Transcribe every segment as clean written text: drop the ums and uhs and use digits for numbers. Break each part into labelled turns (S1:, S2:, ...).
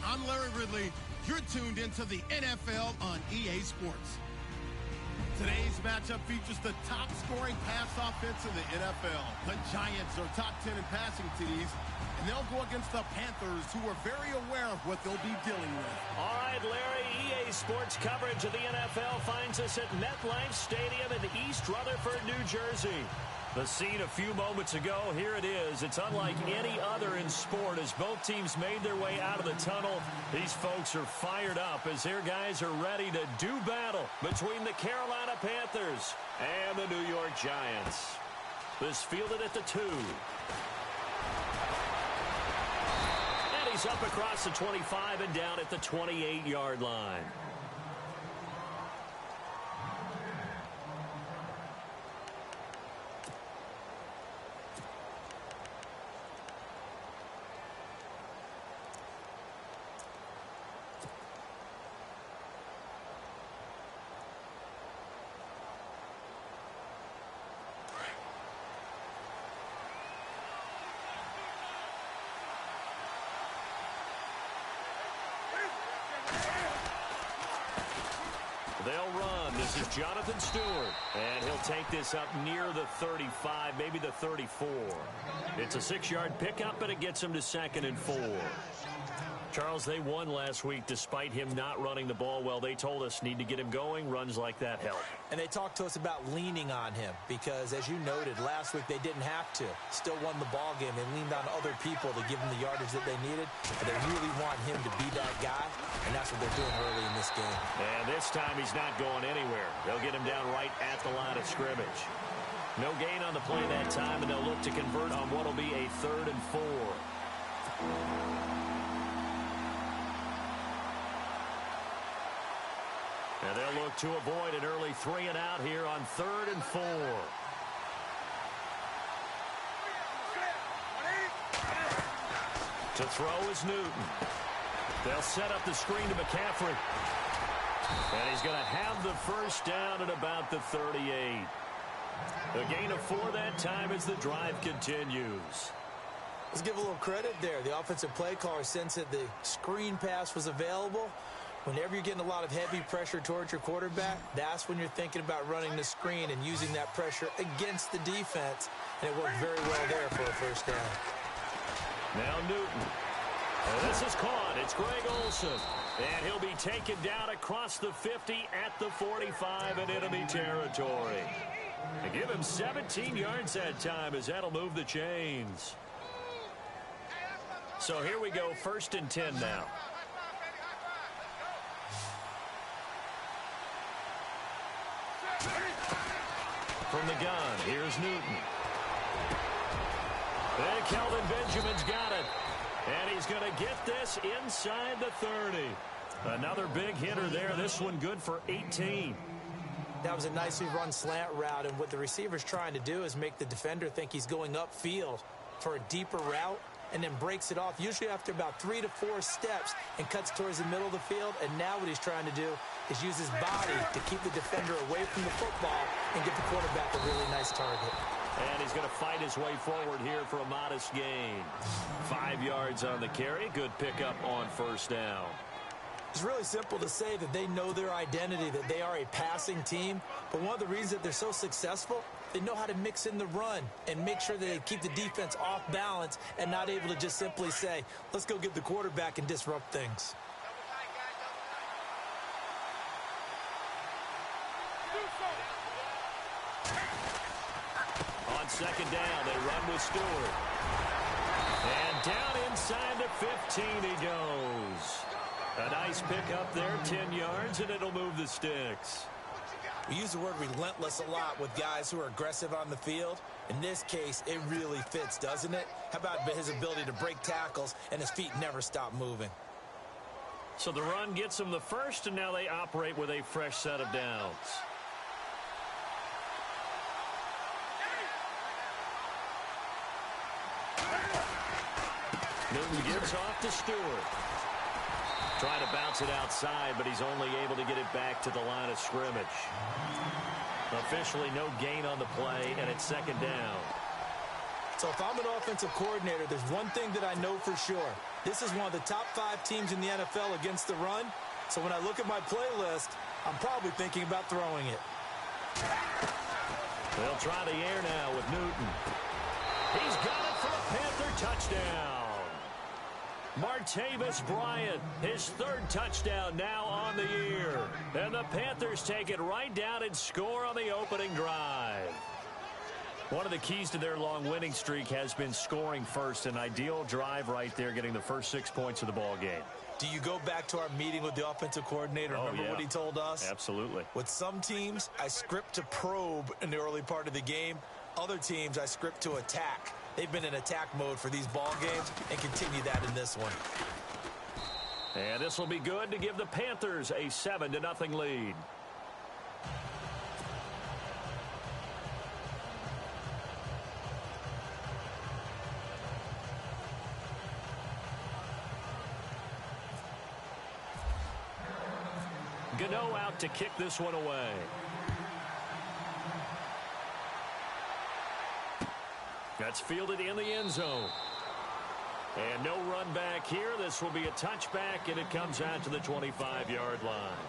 S1: I'm Larry Ridley. You're tuned into the NFL on EA Sports. Today's matchup features the top-scoring pass offense in the NFL. The Giants are top 10 in passing TDs, and they'll go against the Panthers, who are very aware of what they'll be dealing with.
S2: All right, Larry, EA Sports coverage of the NFL finds us at MetLife Stadium in East Rutherford, New Jersey. The scene a few moments ago, here it is. It's unlike any other in sport as both teams made their way out of the tunnel. These folks are fired up as their guys are ready to do battle between the Carolina Panthers and the New York Giants. This fielded at the 2. And he's up across the 25 and down at the 28-yard line. They'll run. This is Jonathan Stewart. And he'll take this up near the 35, maybe the 34. It's a 6-yard pickup, and it gets him to 2nd and 4. Charles, they won last week despite him not running the ball well. They told us need to get him going. Runs like that help.
S3: And they talked to us about leaning on him because, as you noted, last week they didn't have to. Still won the ball game. They leaned on other people to give them the yardage that they needed. But they really want him to be that guy, and that's what they're doing early in this game.
S2: And this time he's not going anywhere. They'll get him down right at the line of scrimmage. No gain on the play that time, and they'll look to convert on what will be a 3rd and 4. And they'll look to avoid an early 3 and out here on 3rd and 4. To throw is Newton. They'll set up the screen to McCaffrey. And he's going to have the first down at about the 38. A gain of 4 that time as the drive continues.
S3: Let's give a little credit there. The offensive play caller sensed that the screen pass was available. Whenever you're getting a lot of heavy pressure towards your quarterback, that's when you're thinking about running the screen and using that pressure against the defense. And it worked very well there for a first down.
S2: Now Newton. And this is caught. It's Greg Olsen. And he'll be taken down across the 50 at the 45 in enemy territory. And give him 17 yards that time as that'll move the chains. So here we go, 1st and 10 now. From the gun, here's Newton. And Kelvin Benjamin's got it. And he's going to get this inside the 30. Another big hitter there. This one good for 18.
S3: That was a nicely run slant route, and what the receiver's trying to do is make the defender think he's going upfield for a deeper route and then breaks it off, usually after about 3 to 4 steps, and cuts towards the middle of the field. And now what he's trying to do is use his body to keep the defender away from the football and get the quarterback a really nice target.
S2: And he's going to fight his way forward here for a modest gain. 5 yards on the carry. Good pickup on 1st down.
S3: It's really simple to say that they know their identity, that they are a passing team. But one of the reasons that they're so successful, they know how to mix in the run and make sure that they keep the defense off balance and not able to just simply say, let's go get the quarterback and disrupt things.
S2: On 2nd down, they run with Stewart. And down inside the 15 he goes. A nice pickup there, 10 yards, and it'll move the sticks.
S3: We use the word relentless a lot with guys who are aggressive on the field. In this case, it really fits, doesn't it? How about his ability to break tackles and his feet never stop moving?
S2: So the run gets them the first, and now they operate with a fresh set of downs. Newton gives off to Stewart. Trying to bounce it outside, but he's only able to get it back to the line of scrimmage. Officially no gain on the play, and it's 2nd down.
S3: So if I'm an offensive coordinator, there's one thing that I know for sure. This is one of the top 5 teams in the NFL against the run. So when I look at my playlist, I'm probably thinking about throwing it.
S2: They'll try the air now with Newton. He's got it for a Panther touchdown. Martavis Bryant, his 3rd touchdown now on the year. And the Panthers take it right down and score on the opening drive. One of the keys to their long winning streak has been scoring first. An ideal drive right there, getting the first 6 points of the ball game.
S3: Do you go back to our meeting with the offensive coordinator? Remember what he told us?
S2: Absolutely.
S3: With some teams, I script to probe in the early part of the game. Other teams, I script to attack. They've been in attack mode for these ball games and continue that in this one.
S2: And this will be good to give the Panthers a 7-0 lead. Gano out to kick this one away. That's fielded in the end zone. And no run back here. This will be a touchback, and it comes out to the 25-yard line.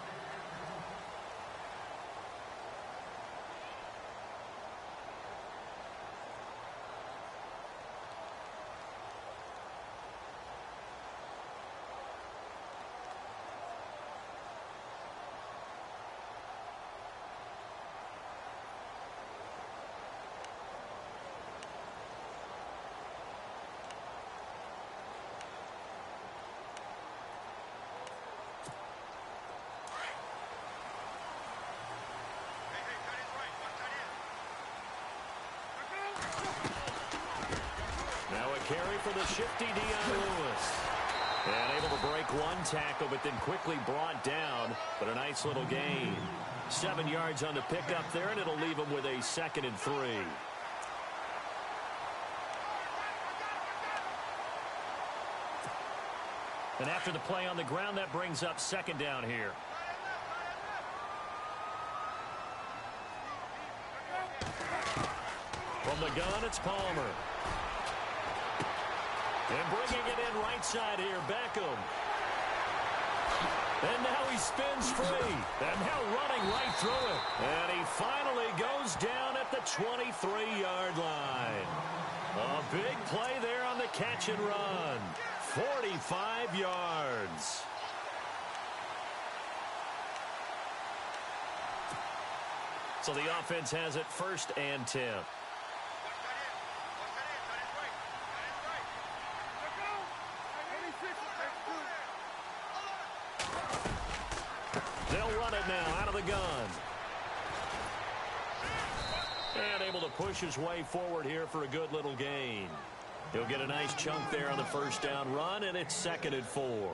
S2: Carry for the shifty Dion Lewis. And able to break one tackle, but then quickly brought down. But a nice little gain. 7 yards on the pickup there, and it'll leave him with a 2nd and 3. And after the play on the ground, that brings up 2nd down here. From the gun, it's Palmer. And bringing it in right side here, Beckham. And now he spins free. And now running right through it. And he finally goes down at the 23-yard line. A big play there on the catch and run. 45 yards. So the offense has it 1st and 10. They'll run it now out of the gun. And able to push his way forward here for a good little gain. He'll get a nice chunk there on the 1st down run, and it's 2nd and 4.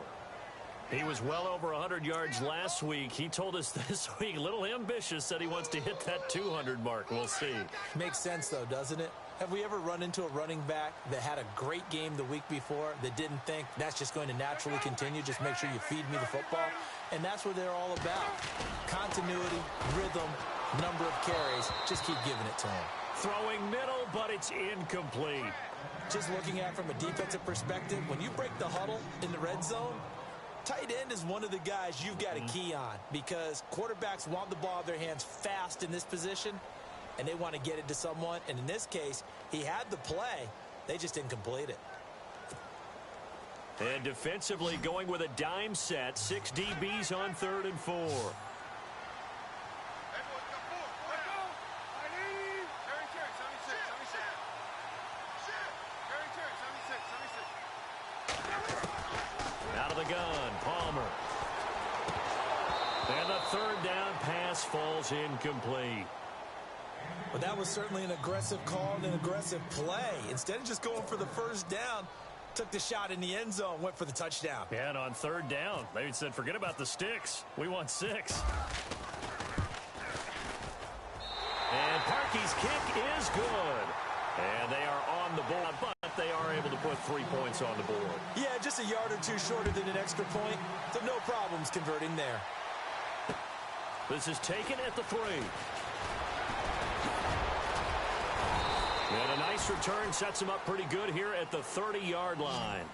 S2: He was well over 100 yards last week. He told us this week, a little ambitious, said he wants to hit that 200 mark. We'll see.
S3: Makes sense, though, doesn't it? Have we ever run into a running back that had a great game the week before that didn't think that's just going to naturally continue? Just make sure you feed me the football. And that's what they're all about. Continuity, rhythm, number of carries. Just keep giving it to him.
S2: Throwing middle, but it's incomplete.
S3: Just looking at it from a defensive perspective, when you break the huddle in the red zone, tight end is one of the guys you've got to key on because quarterbacks want the ball in their hands fast in this position, and they want to get it to someone. And in this case, he had the play. They just didn't complete it.
S2: And defensively going with a dime set. 6 DBs on 3rd and 4. Out of the gun, Palmer. And the 3rd down pass falls incomplete.
S3: Well, that was certainly an aggressive call and an aggressive play. Instead of just going for the 1st down, took the shot in the end zone, went for the touchdown.
S2: Yeah, and on 3rd down, they said, forget about the sticks. We want 6. And Parkey's kick is good. And they are on the board, but they are able to put 3 points on the board.
S3: Yeah, just a yard or two shorter than an extra point, so no problems converting there.
S2: This is taken at the 3. And a nice return sets him up pretty good here at the 30-yard line.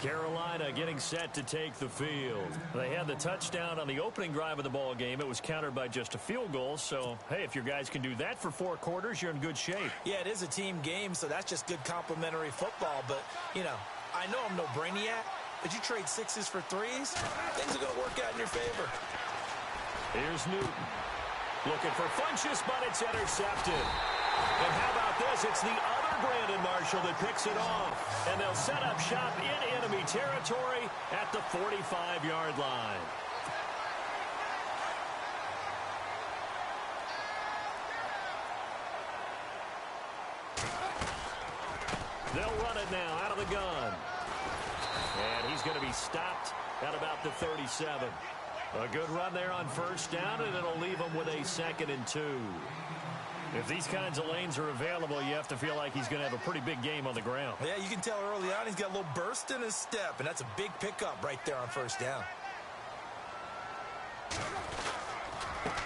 S2: Carolina getting set to take the field. They had the touchdown on the opening drive of the ball game. It was countered by just a field goal. So, hey, if your guys can do that for 4 quarters, you're in good shape.
S3: Yeah, it is a team game, so that's just good complimentary football. But, you know, I know I'm no brainiac, but you trade 6s for 3s, things are going to work out in your favor.
S2: Here's Newton. Looking for Funchess, but it's intercepted. And how about this? It's the other Brandon Marshall that picks it off. And they'll set up shop in enemy territory at the 45-yard line. They'll run it now out of the gun. And he's going to be stopped at about the 37. A good run there on first down, and it'll leave him with a 2nd and 2. If these kinds of lanes are available, you have to feel like he's going to have a pretty big game on the ground.
S3: Yeah, you can tell early on he's got a little burst in his step, and that's a big pickup right there on first down.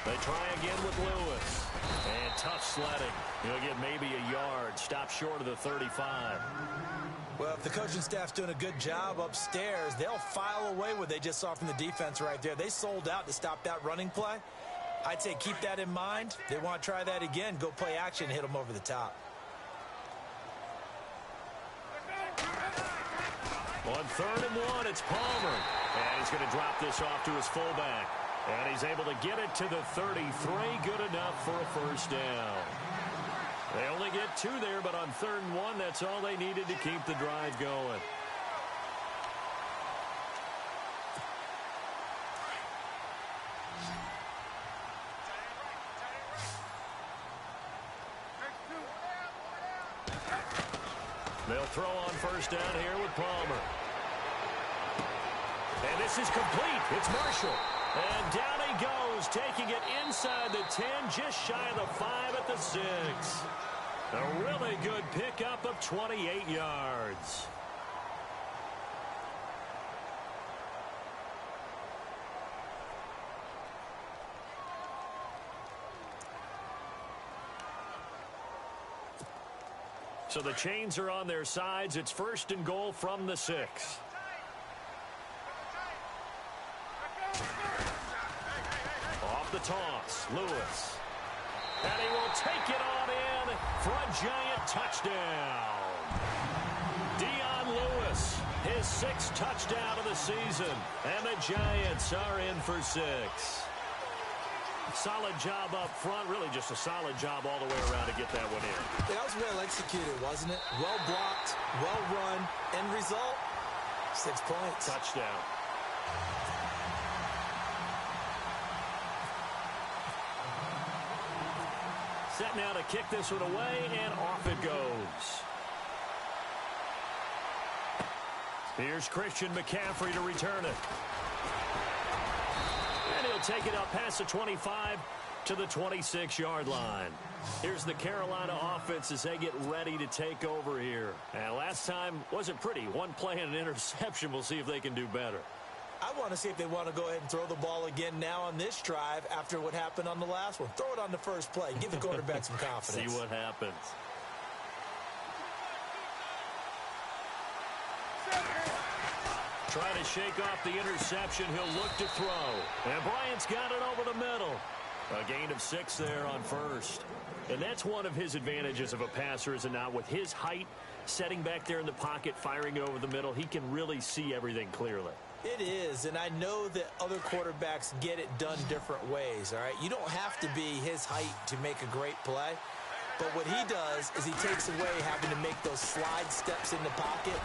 S2: They try again with Lewis. And tough sledding. He'll get maybe a yard. Stop short of the 35.
S3: Well, if the coaching staff's doing a good job upstairs, they'll file away what they just saw from the defense right there. They sold out to stop that running play. I'd say keep that in mind. They want to try that again. Go play action, hit them over the top.
S2: On 3rd and 1, it's Palmer. And he's going to drop this off to his fullback. And he's able to get it to the 33. Good enough for a first down. They only get 2 there, but on 3rd and 1, that's all they needed to keep the drive going. They'll throw on first down here with Palmer. And this is complete. It's Marshall. And down he goes, taking it inside the 10, just shy of the 5 at the 6. A really good pickup of 28 yards. So the chains are on their sides. It's 1st and goal from the 6. Off the toss, Lewis. And he will take it on in for a Giant touchdown. Dion Lewis, his 6th touchdown of the season. And the Giants are in for 6. Solid job up front, really just a solid job all the way around to get that one in.
S3: That was well executed, wasn't it? Well blocked, well run, end result, 6 points.
S2: Touchdown. Set now to kick this one away, and off it goes. Here's Christian McCaffrey to return it. And he'll take it up past the 25 to the 26-yard line. Here's the Carolina offense as they get ready to take over here. And last time wasn't pretty. One play and an interception. We'll see if they can do better.
S3: I want to see if they want to go ahead and throw the ball again now on this drive after what happened on the last one. Throw it on the first play. Give the quarterback some confidence.
S2: See what happens. Trying to shake off the interception. He'll look to throw. And Bryant's got it over the middle. A gain of 6 there on first. And that's one of his advantages of a passer, is it not? With his height, setting back there in the pocket, firing it over the middle, he can really see everything clearly.
S3: It is, and I know that other quarterbacks get it done different ways, all right? You don't have to be his height to make a great play. But what he does is he takes away having to make those slide steps in the pocket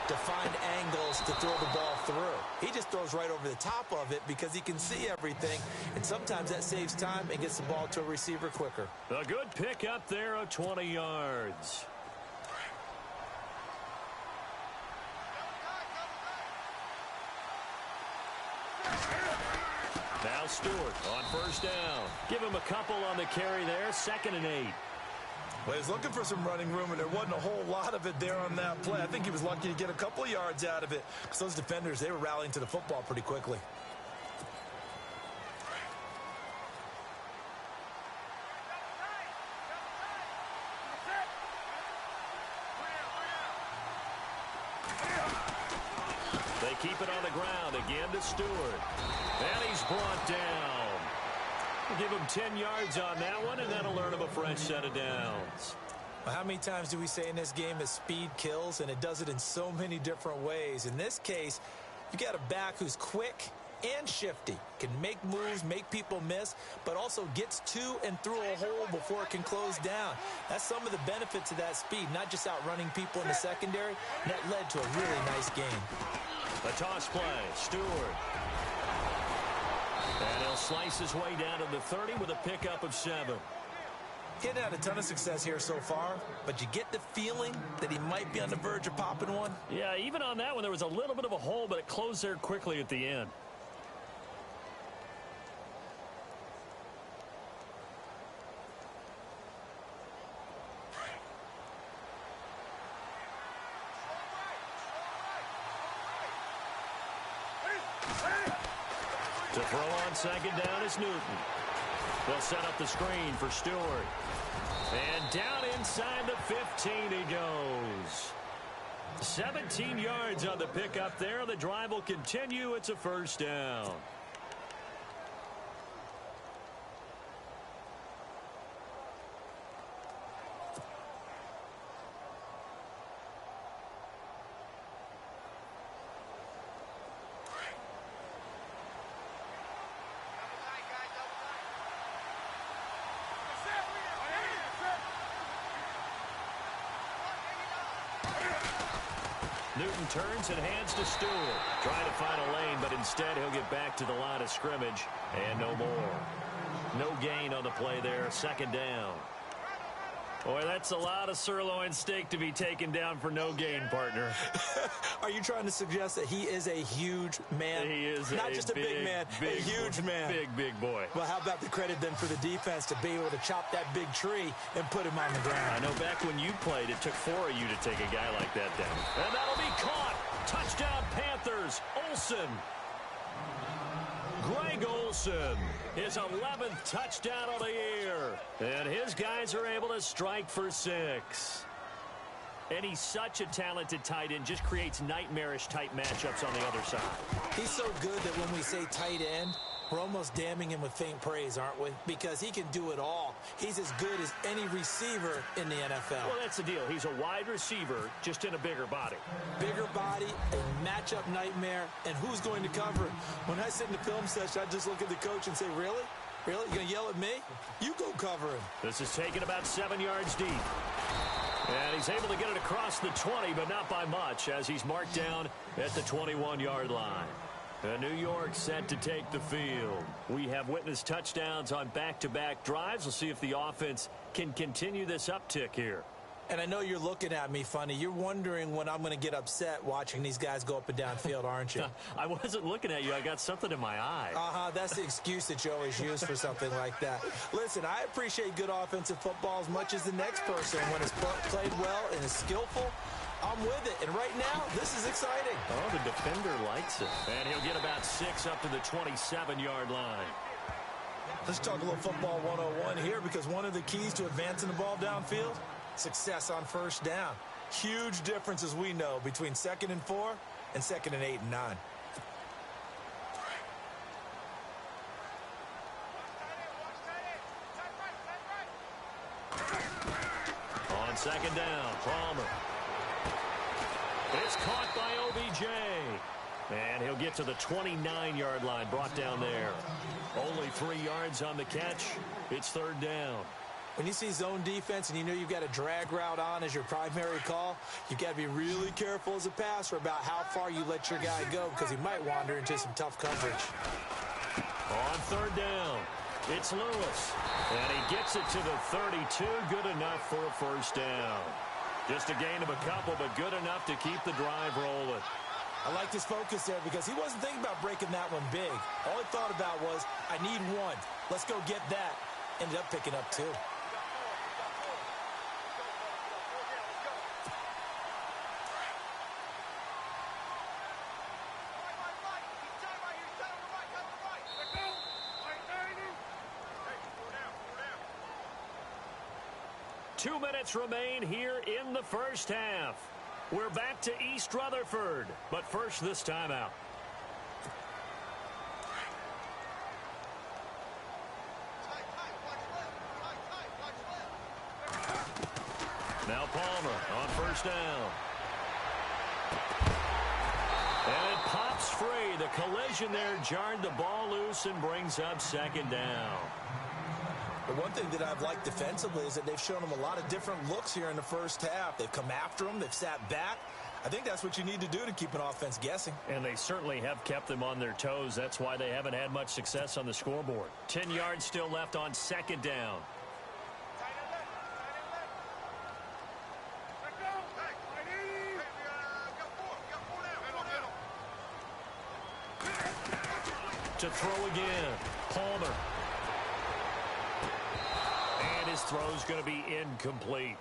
S3: to find angles to throw the ball through. He just throws right over the top of it because he can see everything, and sometimes that saves time and gets the ball to a receiver quicker.
S2: A good pick up there of 20 yards. Now Stewart on first down. Give him a couple on the carry there. 2nd and 8.
S3: Well, he's looking for some running room, and there wasn't a whole lot of it there on that play. I think he was lucky to get a couple of yards out of it because those defenders, they were rallying to the football pretty quickly.
S2: They keep it on the ground. Again to Stewart. And he's brought down. We'll give him 10 yards on that one, and that'll earn him a fresh set of downs.
S3: Well, how many times do we say in this game that speed kills, and it does it in so many different ways? In this case, you got a back who's quick and shifty, can make moves, make people miss, but also gets to and through a hole before it can close down. That's some of the benefits of that speed, not just outrunning people in the secondary. And that led to a really nice game.
S2: A toss play, Stewart. And he'll slice his way down to the 30 with a pickup of 7.
S3: He hadn't had a ton of success here so far, but you get the feeling that he might be on the verge of popping one.
S2: Yeah, even on that one, there was a little bit of a hole, but it closed there quickly at the end. To throw on second down is Newton. They'll set up the screen for Stewart. And down inside the 15 he goes. 17 yards on the pickup there. The drive will continue. It's a first down. Newton turns and hands to Stewart. Trying to find a lane, but instead he'll get back to the line of scrimmage. And no more. No gain on the play there. Second down. Boy, that's a lot of sirloin steak to be taken down for no gain, partner.
S3: Are you trying to suggest that he is a huge man?
S2: He is
S3: not just a big man, a huge man.
S2: Big boy.
S3: Well, how about the credit then for the defense to be able to chop that big tree and put him on the ground?
S2: I know back when you played, it took 4 of you to take a guy like that down. And that'll be caught. Touchdown, Panthers. Olsen. Greg Olsen, his 11th touchdown of the year. And his guys are able to strike for 6. And he's such a talented tight end, just creates nightmarish-type matchups on the other side.
S3: He's so good that when we say tight end, we're almost damning him with faint praise, aren't we? Because he can do it all. He's as good as any receiver in the NFL.
S2: Well, that's the deal. He's a wide receiver, just in a bigger body.
S3: Bigger body, a matchup nightmare, and who's going to cover him? When I sit in the film session, I just look at the coach and say, really? Really? You're going to yell at me? You go cover him.
S2: This is taken about 7 yards deep. And he's able to get it across the 20, but not by much, as he's marked down at the 21-yard line. New York set to take the field. We have witnessed touchdowns on back-to-back drives. We'll see if the offense can continue this uptick here.
S3: And I know you're looking at me funny. You're wondering when I'm going to get upset watching these guys go up and down field, aren't you?
S2: I wasn't looking at you. I got something in my eye.
S3: That's the excuse that you always use for something like that. Listen, I appreciate good offensive football as much as the next person. When it's played well and is skillful, I'm with it. And right now, this is exciting.
S2: Oh, the defender likes it. And he'll get about 6 up to the 27-yard line.
S3: Let's talk a little football 101 here, because one of the keys to advancing the ball downfield, success on first down. Huge difference, as we know, between 2nd and 4 and 2nd and 8 and 9.
S2: On second down, Palmer. It's caught by OBJ. And he'll get to the 29-yard line, brought down there. Only 3 yards on the catch. It's third down.
S3: When you see zone defense and you know you've got a drag route on as your primary call, you've got to be really careful as a passer about how far you let your guy go, because he might wander into some tough coverage.
S2: On third down, it's Lewis. And he gets it to the 32. Good enough for a first down. Just a gain of a couple, but good enough to keep the drive rolling.
S3: I like his focus there, because he wasn't thinking about breaking that one big. All he thought about was, I need one. Let's go get that. Ended up picking up 2.
S2: Two minutes remain here in the first half. We're back to East Rutherford, but first this timeout. Now Palmer on first down. And it pops free. The collision there jarred the ball loose and brings up second down.
S3: The one thing that I've liked defensively is that they've shown them a lot of different looks here in the first half. They've come after them. They've sat back. I think that's what you need to do to keep an offense guessing.
S2: And they certainly have kept them on their toes. That's why they haven't had much success on the scoreboard. 10 yards still left on second down. To throw again, Palmer. And his throw's going to be incomplete.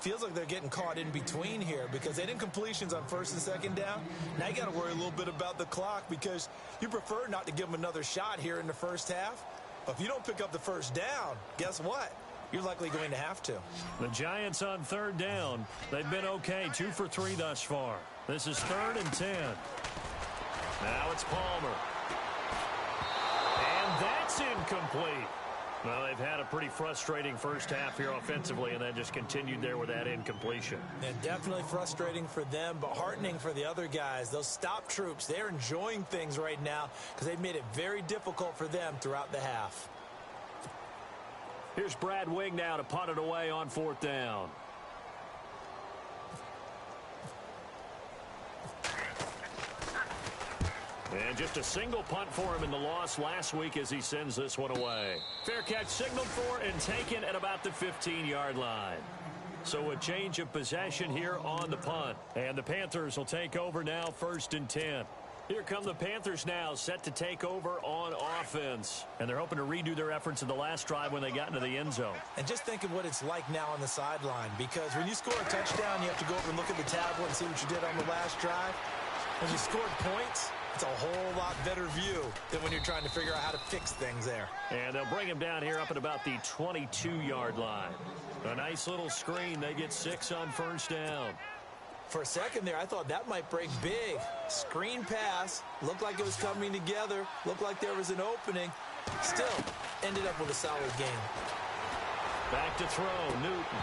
S3: Feels like they're getting caught in between here because they didn't completions on first and second down. Now you got to worry a little bit about the clock because you prefer not to give them another shot here in the first half. But if you don't pick up the first down, guess what? You're likely going to have to.
S2: The Giants on third down. They've been okay, 2 for 3 thus far. This is 3rd and 10. Now it's Palmer. And that's incomplete. Well, they've had a pretty frustrating first half here offensively, and then just continued there with that incompletion.
S3: And definitely frustrating for them, but heartening for the other guys. Those stop troops, they're enjoying things right now because they've made it very difficult for them throughout the half.
S2: Here's Brad Wing now to punt it away on 4th down. And just a single punt for him in the loss last week as he sends this one away. Fair catch signaled for and taken at about the 15-yard line. So a change of possession here on the punt. And the Panthers will take over now 1st and 10. Here come the Panthers now, set to take over on offense. And they're hoping to redo their efforts in the last drive when they got into the end zone.
S3: And just think of what it's like now on the sideline, because when you score a touchdown, you have to go over and look at the tablet and see what you did on the last drive. When you scored points, it's a whole lot better view than when you're trying to figure out how to fix things there.
S2: And they'll bring him down here up at about the 22-yard line. A nice little screen. They get 6 on first down.
S3: For a second there, I thought that might break big. Screen pass. Looked like it was coming together. Looked like there was an opening. Still, ended up with a solid game.
S2: Back to throw, Newton.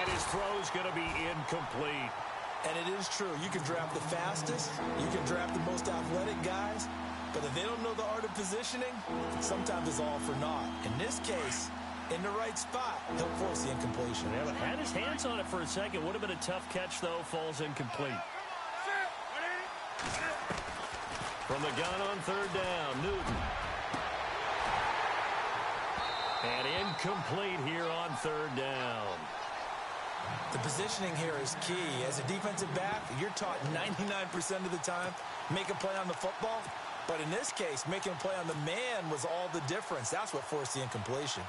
S2: And his throw's going to be incomplete.
S3: And it is true. You can draft the fastest. You can draft the most athletic guys. But if they don't know the art of positioning, sometimes it's all for naught. In this case, in the right spot, he'll force the incompletion.
S2: Yeah, but had his hands on it for a second. Would have been a tough catch, though. Falls incomplete. From the gun on 3rd down, Newton. And incomplete here on 3rd down.
S3: The positioning here is key. As a defensive back, you're taught 99% of the time, make a play on the football. But in this case, making a play on the man was all the difference. That's what forced the incompletion.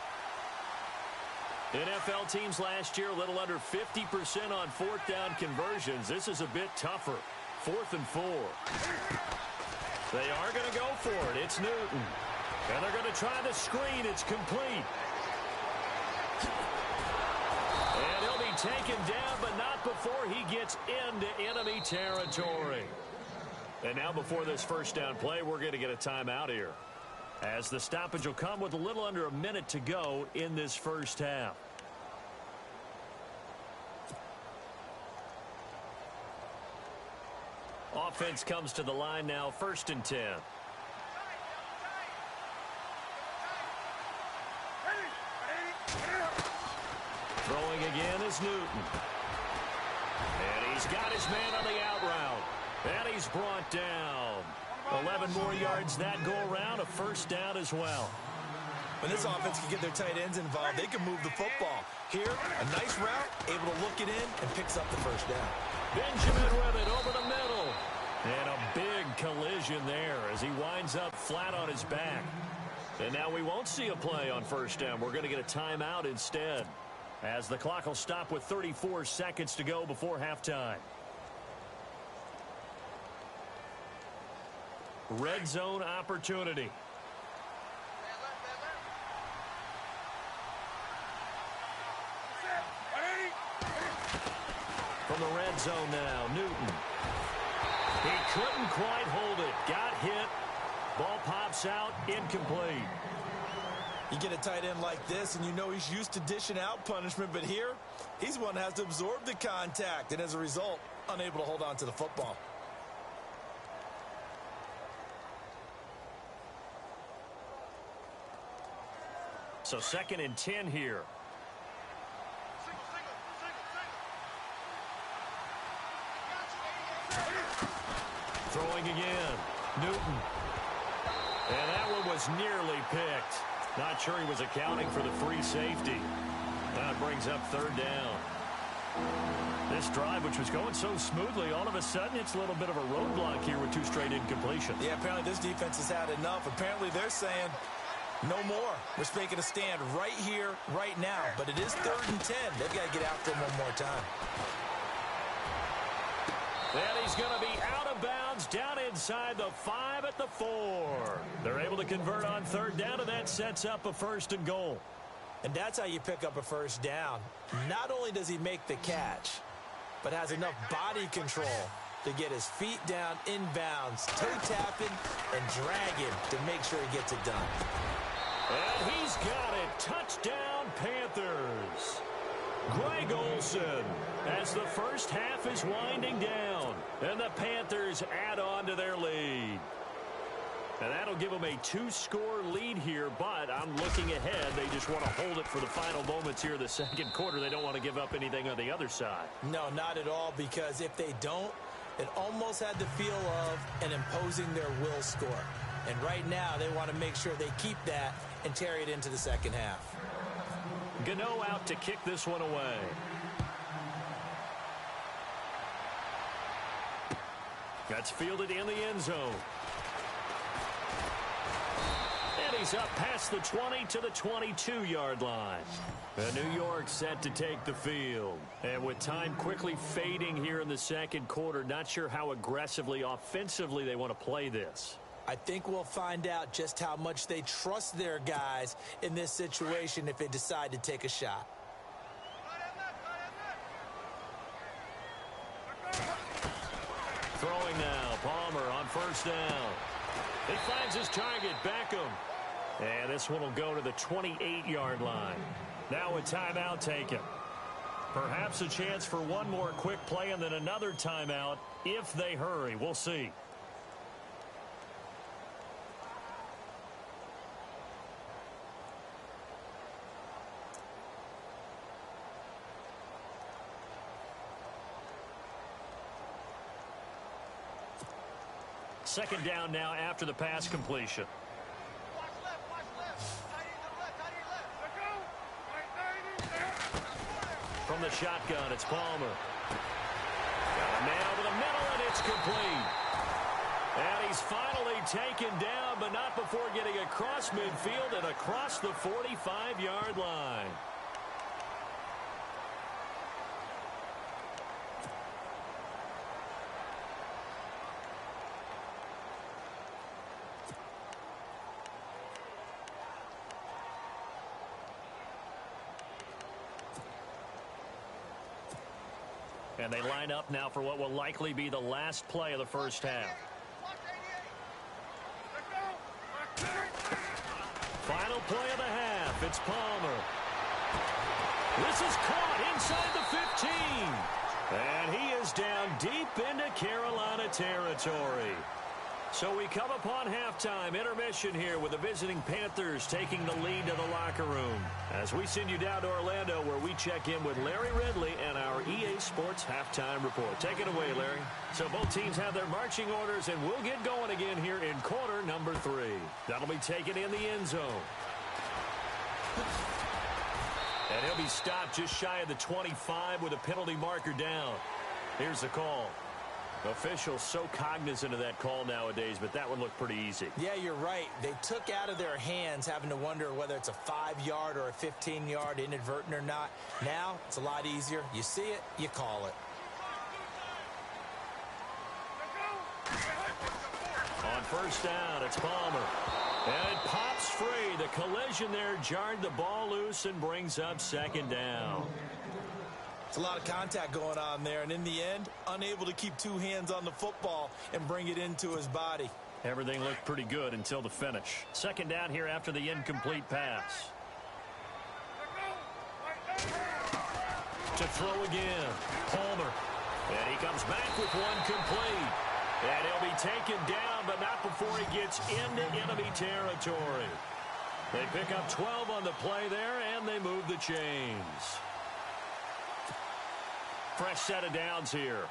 S2: NFL teams last year, a little under 50% on 4th down conversions. This is a bit tougher. 4th and 4. They are going to go for it. It's Newton. And they're going to try the screen. It's complete. And he'll be taken down, but not before he gets into enemy territory. And now before this first down play, we're going to get a timeout here, as the stoppage will come with a little under a minute to go in this first half. Offense comes to the line now, 1st and 10. Throwing again is Newton. And he's got his man on the out route. And he's brought down. 11 more yards that go around, a first down as well.
S3: When this offense can get their tight ends involved, they can move the football. Here, a nice route, able to look it in, and picks up the first down.
S2: Benjamin with it over the middle. And a big collision there as he winds up flat on his back. And now we won't see a play on first down. We're going to get a timeout instead, as the clock will stop with 34 seconds to go before halftime. Red zone opportunity. From from the red zone now. Newton. He couldn't quite hold it. Got hit. Ball pops out. Incomplete.
S3: You get a tight end like this, and you know he's used to dishing out punishment, but here, he's one that has to absorb the contact, and as a result, unable to hold on to the football.
S2: So 2nd and 10 here. Throwing again. Newton. And that one was nearly picked. Not sure he was accounting for the free safety. That brings up 3rd down. This drive, which was going so smoothly, all of a sudden it's a little bit of a roadblock here with 2 straight incompletions.
S3: Yeah, apparently this defense has had enough. Apparently they're saying no more. We're making a stand right here, right now. But it is 3rd and 10. They've got to get after him one more time.
S2: And he's going to be out of bounds down inside the 5 at the 4. They're able to convert on 3rd down, and that sets up a 1st and goal.
S3: And that's how you pick up a 1st down. Not only does he make the catch, but has enough body control to get his feet down inbounds, toe tapping, and dragging to make sure he gets it done.
S2: And he's got it. Touchdown, Panthers. Greg Olsen as the first half is winding down. And the Panthers add on to their lead. And that'll give them a 2-score lead here, but I'm looking ahead. They just want to hold it for the final moments here in the 2nd quarter. They don't want to give up anything on the other side.
S3: No, not at all, because if they don't, it almost had the feel of an imposing their will score. And right now, they want to make sure they keep that and carry it into the 2nd half.
S2: Gano out to kick this one away. That's fielded in the end zone. And he's up past the 20 to the 22-yard line. And New York set to take the field. And with time quickly fading here in the 2nd quarter, not sure how aggressively, offensively they want to play this.
S3: I think we'll find out just how much they trust their guys in this situation if they decide to take a shot.
S2: Throwing now, Palmer on 1st down. He finds his target, Beckham. And this one will go to the 28-yard line. Now a timeout taken. Perhaps a chance for one more quick play and then another timeout if they hurry. We'll see. Second down now after the pass completion. From the shotgun, it's Palmer. Got a man over the middle, and it's complete. And he's finally taken down, but not before getting across midfield and across the 45-yard line. And they line up now for what will likely be the last play of the first half. Final play of the half. It's Palmer. This is caught inside the 15. And he is down deep into Carolina territory. So we come upon halftime intermission here with the visiting Panthers taking the lead to the locker room. As we send you down to Orlando where we check in with Larry Ridley and our EA Sports halftime report. Take it away, Larry. So both teams have their marching orders and we'll get going again here in quarter number 3. That'll be taken in the end zone. And he'll be stopped just shy of the 25 with a penalty marker down. Here's the call. Officials so cognizant of that call nowadays, but that one looked pretty easy.
S3: Yeah, you're right. They took out of their hands having to wonder whether it's a 5-yard or a 15-yard inadvertent or not. Now, it's a lot easier. You see it, you call it.
S2: On first down, it's Palmer. And it pops free. The collision there jarred the ball loose and brings up second down.
S3: It's a lot of contact going on there, and in the end, unable to keep two hands on the football and bring it into his body.
S2: Everything looked pretty good until the finish. Second down here after the incomplete pass. To throw again, Palmer. And he comes back with one complete. And he'll be taken down, but not before he gets into enemy territory. They pick up 12 on the play there, and they move the chains. Fresh set of downs here.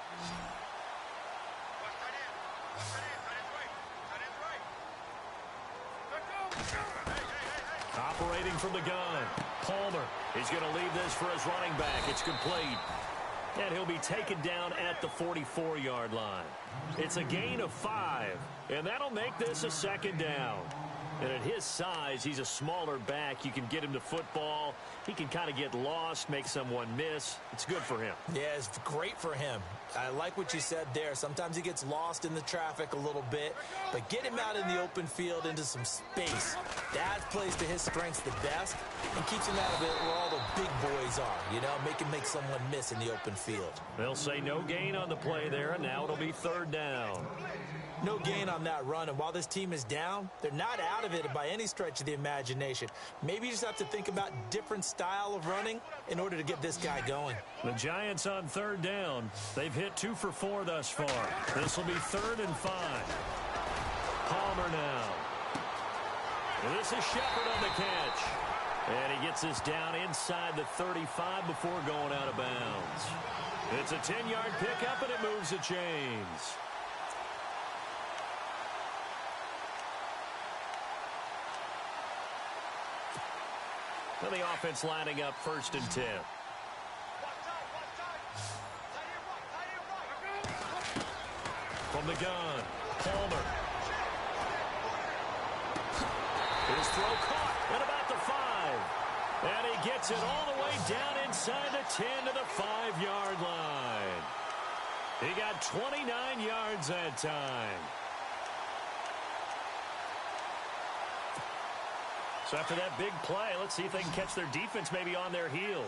S2: Operating from the gun, Palmer. He's going to leave this for his running back. It's complete. And he'll be taken down at the 44-yard line. It's a gain of 5, and that'll make this a second down. And at his size, he's a smaller back. You can get him to football. He can kind of get lost, make someone miss. It's good for him.
S3: Yeah, it's great for him. I like what you said there. Sometimes he gets lost in the traffic a little bit, but get him out in the open field into some space. That plays to his strengths the best and keeps him out of it where all the big boys are, you know, make someone miss in the open field.
S2: They'll say no gain on the play there, and now it'll be third down.
S3: No gain on that run, and while this team is down, they're not out of it by any stretch of the imagination. Maybe you just have to think about different style of running in order to get this guy going.
S2: The Giants on third down. They've hit 2 for 4 thus far. This will be 3rd and 5. Palmer now. And this is Shepard on the catch. And he gets this down inside the 35 before going out of bounds. It's a 10-yard pickup, and it moves the chains. And the offense lining up 1st and 10. From the gun, Palmer. His throw caught at about the 5. And he gets it all the way down inside the 10 to the 5-yard line. He got 29 yards that time. So after that big play, let's see if they can catch their defense maybe on their heels.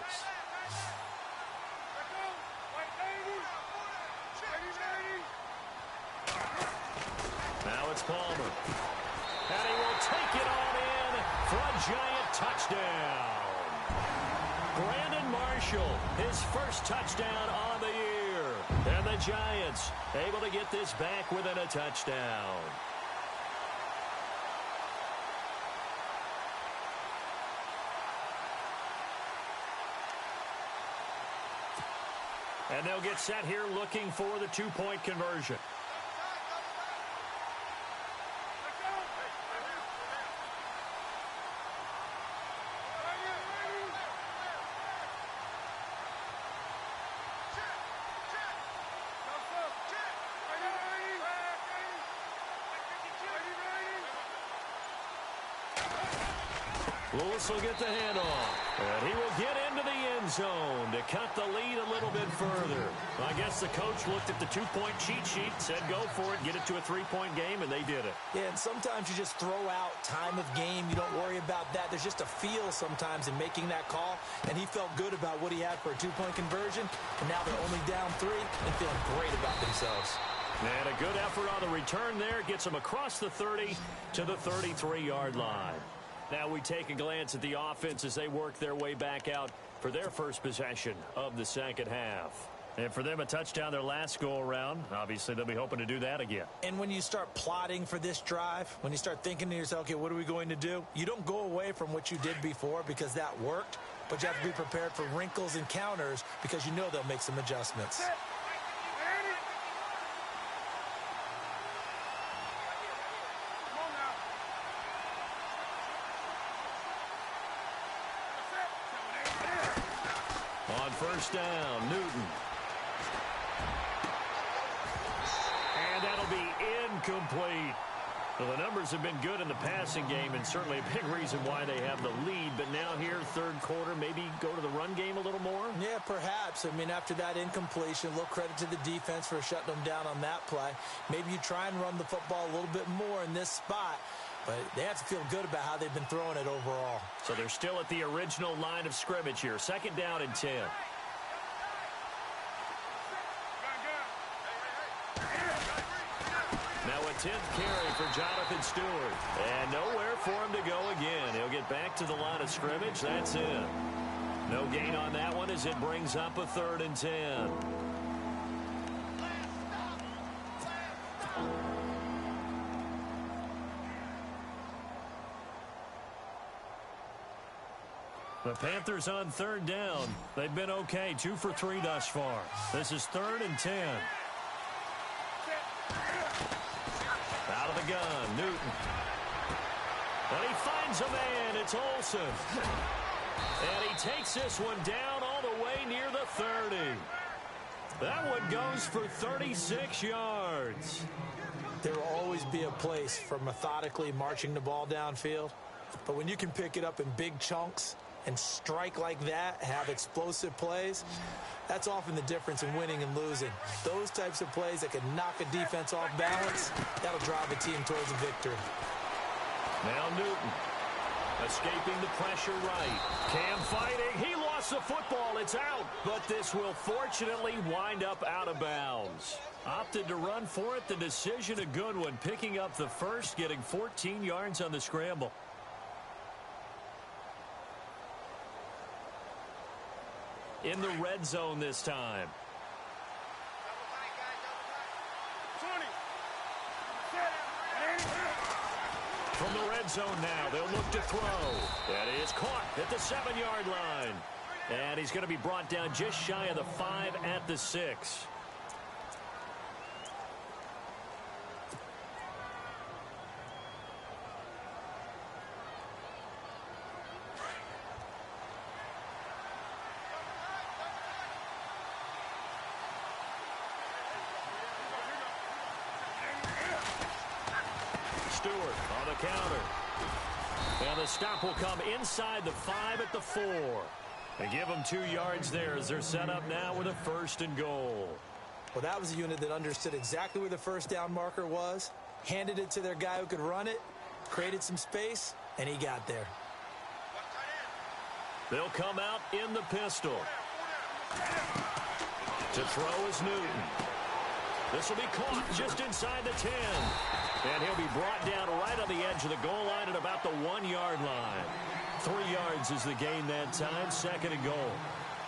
S2: Now it's Palmer. And he will take it on in for a giant touchdown. Brandon Marshall, his first touchdown on the year. And the Giants able to get this back within a touchdown. And they'll get set here looking for the 2-point conversion. Lewis will get the handoff. And he will get into the end zone to cut the lead a little bit further. I guess the coach looked at the 2-point cheat sheet, said go for it, get it to a 3-point game, and they did it.
S3: Yeah, and sometimes you just throw out time of game. You don't worry about that. There's just a feel sometimes in making that call, and he felt good about what he had for a 2-point conversion, and now they're only down 3 and feeling great about themselves.
S2: And a good effort on the return there gets them across the 30 to the 33-yard line. Now we take a glance at the offense as they work their way back out for their first possession of the second half. And for them, a touchdown their last go-around. Obviously, they'll be hoping to do that again.
S3: And when you start plotting for this drive, when you start thinking to yourself, okay, what are we going to do? You don't go away from what you did before because that worked, but you have to be prepared for wrinkles and counters because you know they'll make some adjustments.
S2: First down, Newton. And that'll be incomplete. Well, the numbers have been good in the passing game and certainly a big reason why they have the lead. But now here, third quarter, maybe go to the run game a little more?
S3: Yeah, perhaps. I mean, after that incompletion, a little credit to the defense for shutting them down on that play. Maybe you try and run the football a little bit more in this spot. But they have to feel good about how they've been throwing it overall.
S2: So they're still at the original line of scrimmage here. Second down and 10. 10th carry for Jonathan Stewart. And nowhere for him to go again. He'll get back to the line of scrimmage. That's it. No gain on that one as it brings up a 3rd and 10. The Panthers on 3rd down. They've been okay, 2 for 3 thus far. This is 3rd and 10. Out of the gun, Newton. And he finds a man. It's Olsen. And he takes this one down all the way near the 30. That one goes for 36 yards.
S3: There will always be a place for methodically marching the ball downfield. But when you can pick it up in big chunks and strike like that, have explosive plays, that's often the difference in winning and losing. Those types of plays that can knock a defense off balance, that'll drive a team towards a victory.
S2: Now Newton escaping the pressure right. Cam fighting. He lost the football. It's out. But this will fortunately wind up out of bounds. Opted to run for it. The decision a good one. Picking up the first, getting 14 yards on the scramble. In the red zone this time. From the red zone now, they'll look to throw. That is caught at the 7-yard line. And he's going to be brought down just shy of the 5 at the 6. Stewart on the counter. And the stop will come inside the 5 at the 4. They give them 2 yards there as they're set up now with a 1st and goal.
S3: Well, that was a unit that understood exactly where the first down marker was, handed it to their guy who could run it, created some space, and he got there.
S2: They'll come out in the pistol. To throw is Newton. This will be caught just inside the 10. And he'll be brought down right on the edge of the goal line at about the 1-yard line. 3 yards is the gain that time, 2nd and goal.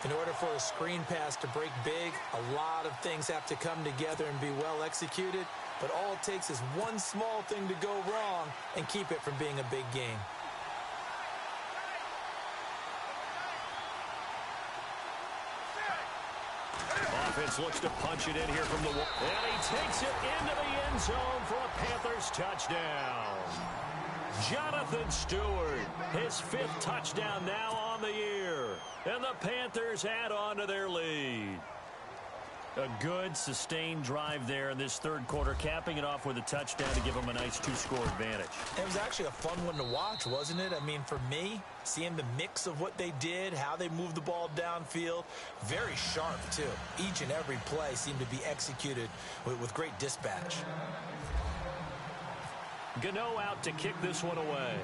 S3: In order for a screen pass to break big, a lot of things have to come together and be well executed. But all it takes is one small thing to go wrong and keep it from being a big game.
S2: Offense looks to punch it in here from the wall. And he takes it into the end zone for a Panthers touchdown. Jonathan Stewart, his 5th touchdown now on the year. And the Panthers add on to their lead. A good, sustained drive there in this 3rd quarter, capping it off with a touchdown to give them a nice 2-score advantage.
S3: It was actually a fun one to watch, wasn't it? I mean, for me, seeing the mix of what they did, how they moved the ball downfield, very sharp, too. Each and every play seemed to be executed with great dispatch.
S2: Gano out to kick this one away.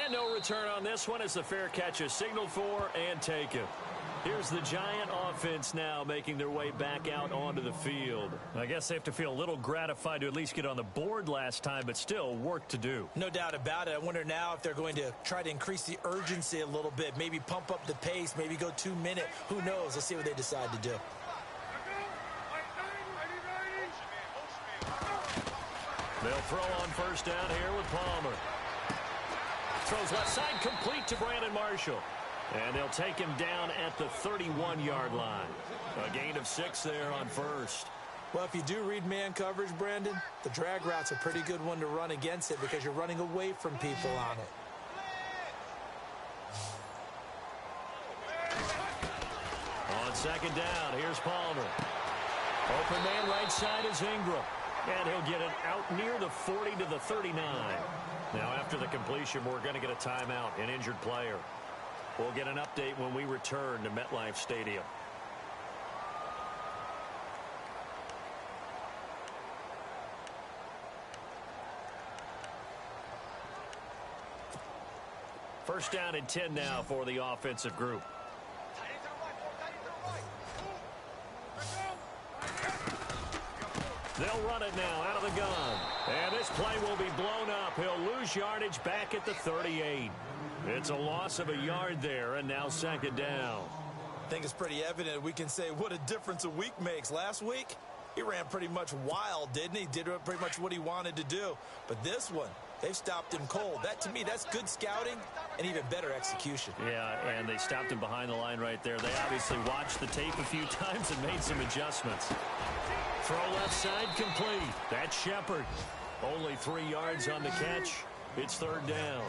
S2: And no return on this one as the fair catch is signaled for and taken. Here's the Giant offense now making their way back out onto the field. I guess they have to feel a little gratified to at least get on the board last time, but still work to do.
S3: No doubt about it. I wonder now if they're going to try to increase the urgency a little bit, maybe pump up the pace, maybe go 2-minute. Who knows? Let's see what they decide to do.
S2: They'll throw on 1st down here with Palmer. Throws left side complete to Brandon Marshall. And they'll take him down at the 31-yard line. A gain of 6 there on 1st.
S3: Well, if you do read man coverage, Brandon, the drag route's a pretty good one to run against it because you're running away from people on it.
S2: On 2nd down, here's Palmer. Open man right side is Ingram. And he'll get it out near the 40 to the 39. Now, after the completion, we're going to get a timeout, an injured player. We'll get an update when we return to MetLife Stadium. First down and 10 now for the offensive group. They'll run it now out of the gun. And this play will be blown up. He'll lose yardage back at the 38. It's a loss of a yard there, and now second down.
S3: I think it's pretty evident we can say what a difference a week makes. Last week, he ran pretty much wild, didn't he? Did pretty much what he wanted to do. But this one, they've stopped him cold. That, to me, that's good scouting and even better execution.
S2: Yeah, and they stopped him behind the line right there. They obviously watched the tape a few times and made some adjustments. Throw left side complete. That's Shepard. Only 3 yards on the catch. It's third down.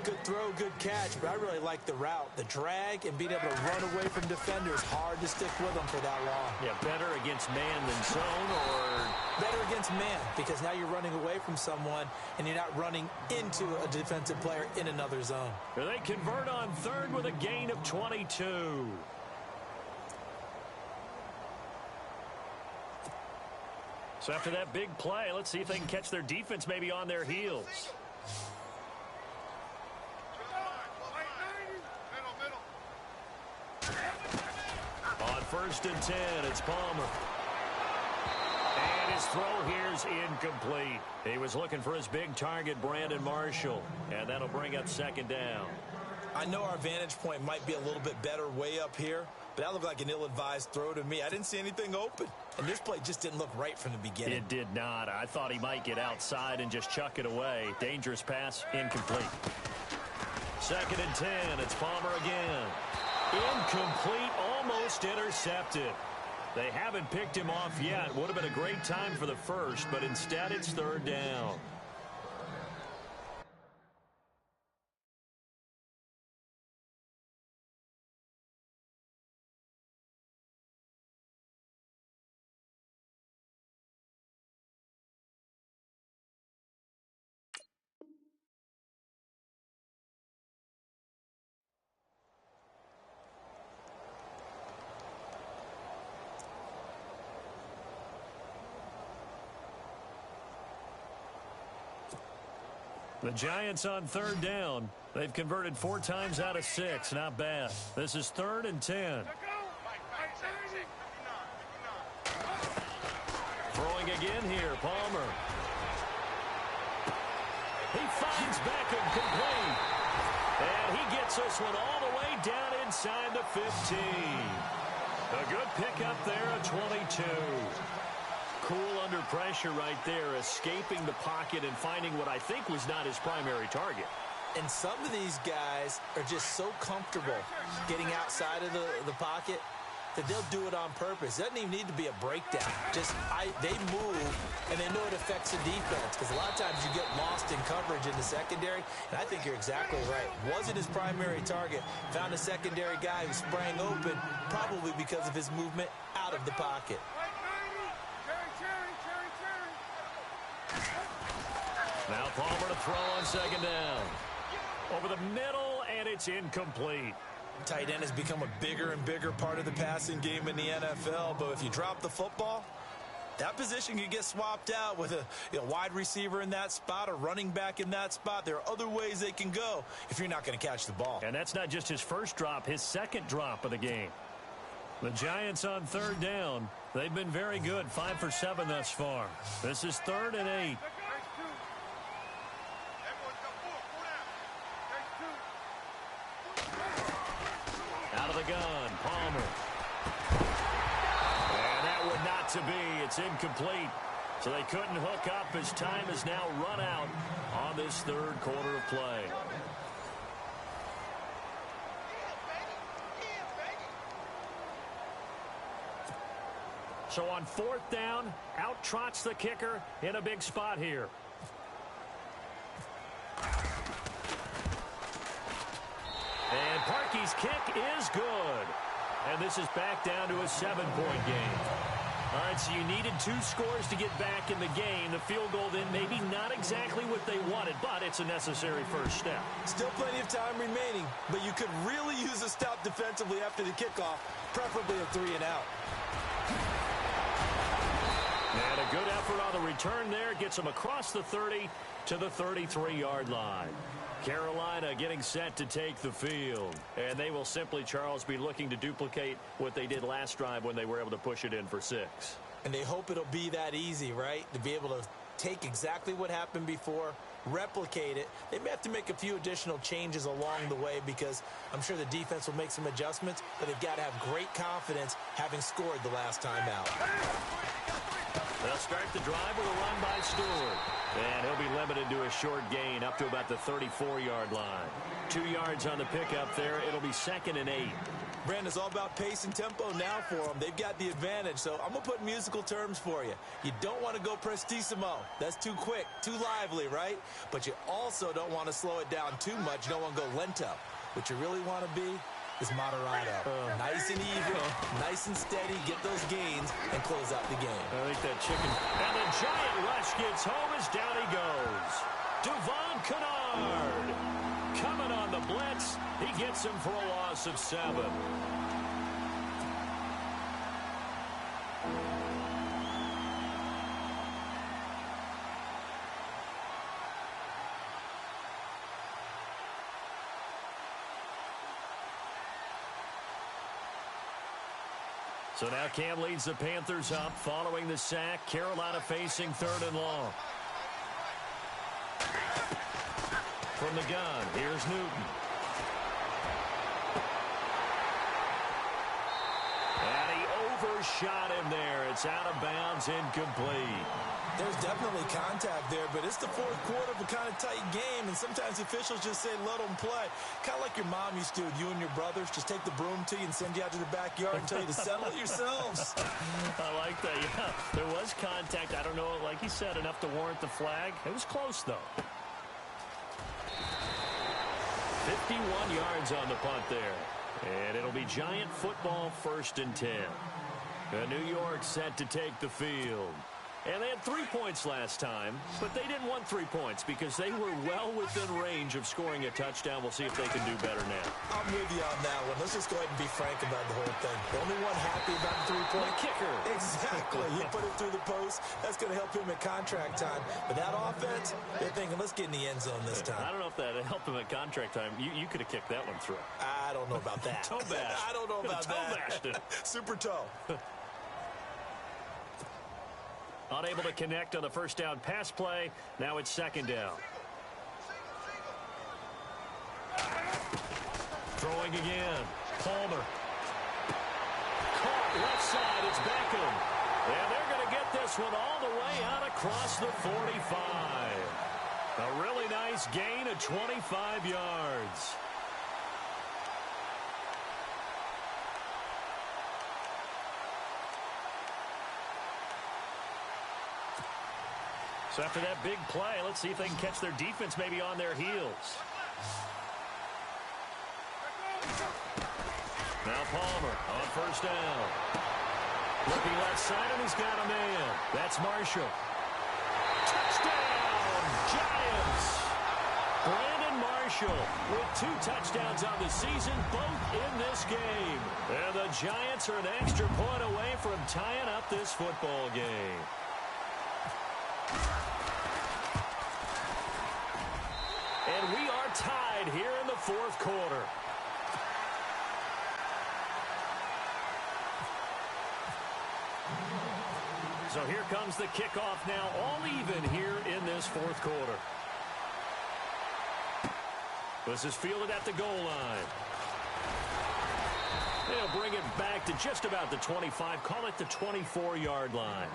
S3: Good throw, good catch, but I really like the route. The drag and being able to run away from defenders. Hard to stick with them for that long.
S2: Yeah, better against man than zone, or
S3: better against man, because now you're running away from someone and you're not running into a defensive player in another zone.
S2: They convert on third with a gain of 22. So after that big play, let's see if they can catch their defense maybe on their heels. On 1st and 10, it's Palmer. And his throw here's incomplete. He was looking for his big target, Brandon Marshall. And that'll bring up second down.
S3: I know our vantage point might be a little bit better way up here, but that looked like an ill-advised throw to me. I didn't see anything open, and this play just didn't look right from the beginning.
S2: It did not. I thought he might get outside and just chuck it away. Dangerous pass, incomplete. 2nd and 10, it's Palmer again. Incomplete, almost intercepted. They haven't picked him off yet. Would have been a great time for the first, but instead it's third down. The Giants on third down. They've converted 4 times out of 6. Not bad. This is 3rd and 10. Throwing again here, Palmer. He finds Beckham complete. And he gets this one all the way down inside the 15. A good pickup there at 22. Cool under pressure right there, escaping the pocket and finding what I think was not his primary target.
S3: And some of these guys are just so comfortable getting outside of the pocket that they'll do it on purpose. It doesn't even need to be a breakdown. They move, and they know it affects the defense, because a lot of times you get lost in coverage in the secondary, and I think you're exactly right. Wasn't his primary target. Found a secondary guy who sprang open, probably because of his movement out of the pocket.
S2: Now Palmer to throw on 2nd down. Over the middle, and it's incomplete.
S3: Tight end has become a bigger and bigger part of the passing game in the NFL, but if you drop the football, that position can get swapped out with a wide receiver in that spot, a running back in that spot. There are other ways they can go if you're not going to catch the ball.
S2: And that's not just his first drop, his second drop of the game. The Giants on third down. They've been very good, 5 for 7 thus far. This is 3rd and 8. Out of the gun, Palmer. And that would not to be. It's incomplete. So they couldn't hook up as time is now run out on this 3rd quarter of play. So on 4th down, out trots the kicker in a big spot here. And Parkey's kick is good. And this is back down to a 7-point game. All right, so you needed 2 scores to get back in the game. The field goal then maybe not exactly what they wanted, but it's a necessary first step.
S3: Still plenty of time remaining, but you could really use a stop defensively after the kickoff, preferably a 3-and-out.
S2: And a good effort on the return there gets them across the 30 to the 33-yard line. Carolina getting set to take the field. And they will simply, Charles, be looking to duplicate what they did last drive when they were able to push it in for 6.
S3: And they hope it'll be that easy, right? To be able to take exactly what happened before, replicate it. They may have to make a few additional changes along the way because I'm sure the defense will make some adjustments, but they've got to have great confidence having scored the last time out.
S2: They'll start the drive with a run by Stewart. And he'll be limited to a short gain up to about the 34-yard line. 2 yards on the pickup there. It'll be 2nd and 8.
S3: Brandon, it's all about pace and tempo now for them. They've got the advantage, so I'm going to put musical terms for you. You don't want to go prestissimo. That's too quick, too lively, right? But you also don't want to slow it down too much. You don't want to go lento. What you really want to be is moderato. Nice and even, nice and steady, get those gains, and close out the game.
S2: I think that chicken. And the giant rush gets home as down he goes. Devon Kennard coming on the blitz. He gets him for a loss of 7. So now Cam leads the Panthers up following the sack. Carolina facing 3rd and long. From the gun, here's Newton. And he overshot him there. It's out of bounds, incomplete.
S3: There's definitely contact there, but it's the 4th quarter of a kind of tight game, and sometimes officials just say, let them play. Kind of like your mom used to with you and your brothers. Just take the broom to you and send you out to the backyard and tell you to settle it yourselves.
S2: I like that, yeah. There was contact. I don't know, like he said, enough to warrant the flag. It was close, though. 51 yards on the punt there. And it'll be Giant football 1st and 10. New York set to take the field. And they had 3 points last time, but they didn't want 3 points because they were well within range of scoring a touchdown. We'll see if they can do better now.
S3: I'm with you on that one. Let's just go ahead and be frank about the whole thing. The only one happy about the 3-point
S2: kicker.
S3: Exactly. He put it through the post. That's going to help him at contract time. But that offense, they're thinking, let's get in the end zone this time.
S2: I don't know if that helped him at contract time. You could have kicked that one through.
S3: I don't know about that.
S2: Toe bash.
S3: I don't know about
S2: toe
S3: that.
S2: Bashed it.
S3: Super toe.
S2: Unable to connect on the first down pass play. Now it's 2nd down. Throwing again. Palmer. Caught left side. It's Beckham. And they're going to get this one all the way out across the 45. A really nice gain of 25 yards. So after that big play, let's see if they can catch their defense maybe on their heels. Now Palmer on first down. Looking left side, and he's got a man. That's Marshall. Touchdown, Giants! Brandon Marshall with 2 touchdowns on the season, both in this game. And the Giants are an extra point away from tying up this football game. And we are tied here in the 4th quarter. So here comes the kickoff now, all even here in this 4th quarter. This is fielded at the goal line. They'll bring it back to just about the 25, call it the 24-yard line.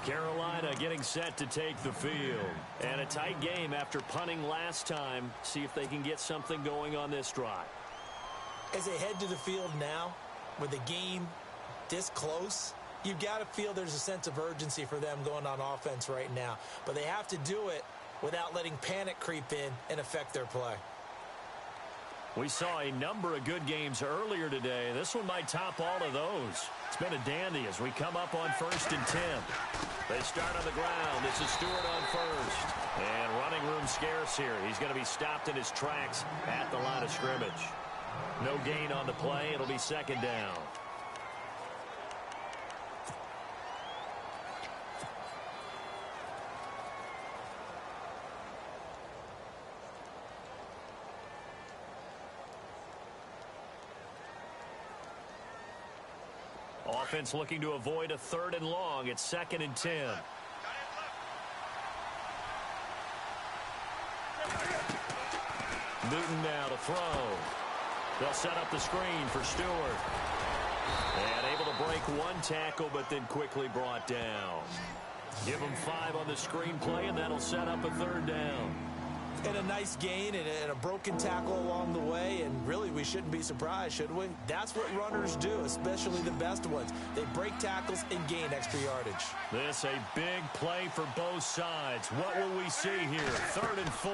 S2: Carolina getting set to take the field. And a tight game after punting last time. See if they can get something going on this drive.
S3: As they head to the field now, with the game this close, you've got to feel there's a sense of urgency for them going on offense right now. But they have to do it without letting panic creep in and affect their play.
S2: We saw a number of good games earlier today. This one might top all of those. It's been a dandy as we come up on 1st and 10. They start on the ground. This is Stewart on first. And running room scarce here. He's going to be stopped in his tracks at the line of scrimmage. No gain on the play. It'll be 2nd down. Offense looking to avoid a 3rd and long. It's 2nd and 10. Newton now to throw. They'll set up the screen for Stewart. And able to break one tackle, but then quickly brought down. Give him 5 on the screen play, and that'll set up a 3rd down.
S3: And a nice gain and a broken tackle along the way, and really we shouldn't be surprised, should we? That's what runners do, especially the best ones. They break tackles and gain extra yardage.
S2: This a big play for both sides. What will we see here? 3rd and 4.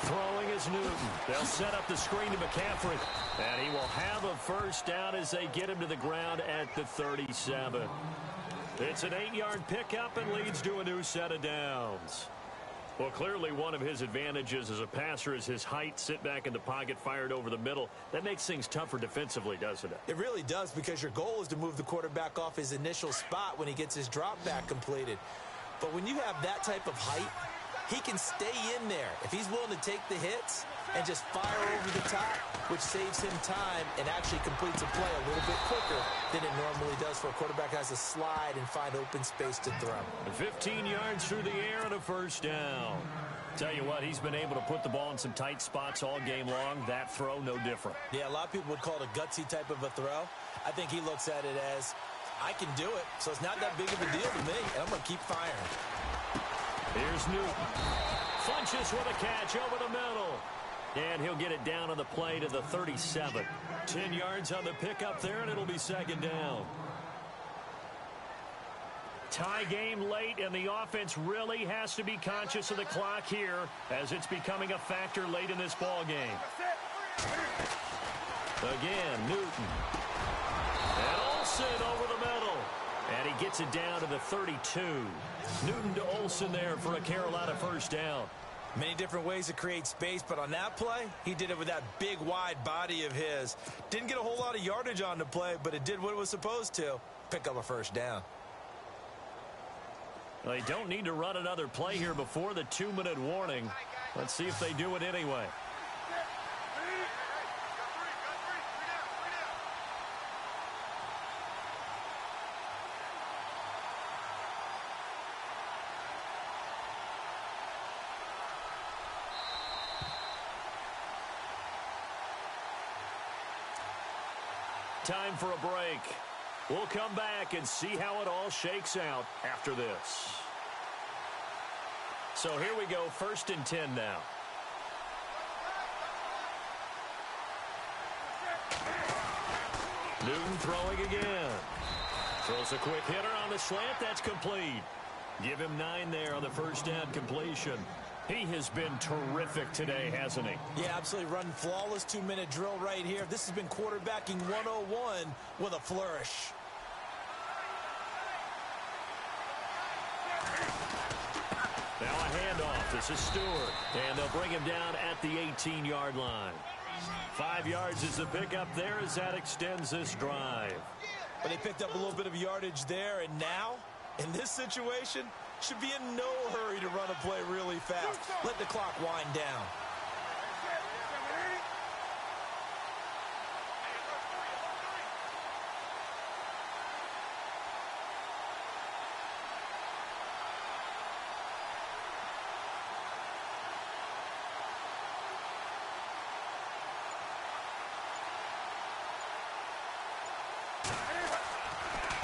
S2: Throwing is Newton. They'll set up the screen to McCaffrey, and he will have a 1st down as they get him to the ground at the 37. It's an 8-yard pickup and leads to a new set of downs. Well, clearly one of his advantages as a passer is his height. Sit back in the pocket, fired over the middle. That makes things tougher defensively, doesn't it?
S3: It really does, because your goal is to move the quarterback off his initial spot when he gets his drop back completed. But when you have that type of height, he can stay in there if he's willing to take the hits and just fire over the top, which saves him time and actually completes a play a little bit quicker than it normally does for a quarterback who has to slide and find open space to throw.
S2: 15 yards through the air and a 1st down. Tell you what, he's been able to put the ball in some tight spots all game long. That throw, no different.
S3: Yeah, a lot of people would call it a gutsy type of a throw. I think he looks at it as, I can do it, so it's not that big of a deal to me, and I'm going to keep firing.
S2: Here's Newton. Funches with a catch over the middle. And he'll get it down on the play to the 37. 10 yards on the pickup there, and it'll be 2nd down. Tie game late, and the offense really has to be conscious of the clock here as it's becoming a factor late in this ball game. Again, Newton. And Olsen over the middle. And he gets it down to the 32. Newton to Olsen there for a Carolina 1st down.
S3: Many different ways to create space, but on that play, he did it with that big, wide body of his. Didn't get a whole lot of yardage on the play, but it did what it was supposed to. Pick up a 1st down.
S2: They don't need to run another play here before the 2-minute warning. Let's see if they do it anyway. Time for a break. We'll come back and see how it all shakes out after this. So here we go, 1st and 10 now. Newton throwing again. Throws a quick hitter on the slant. That's complete. Give him 9 there on the 1st down completion. He has been terrific today, hasn't he?
S3: Yeah, absolutely. Run flawless 2-minute drill right here. This has been quarterbacking 101 with a flourish.
S2: Now a handoff. This is Stewart. And they'll bring him down at the 18-yard line. 5 yards is the pickup there as that extends this drive.
S3: But they picked up a little bit of yardage there, and now, in this situation, should be in no hurry to run a play really fast. Let the clock wind down.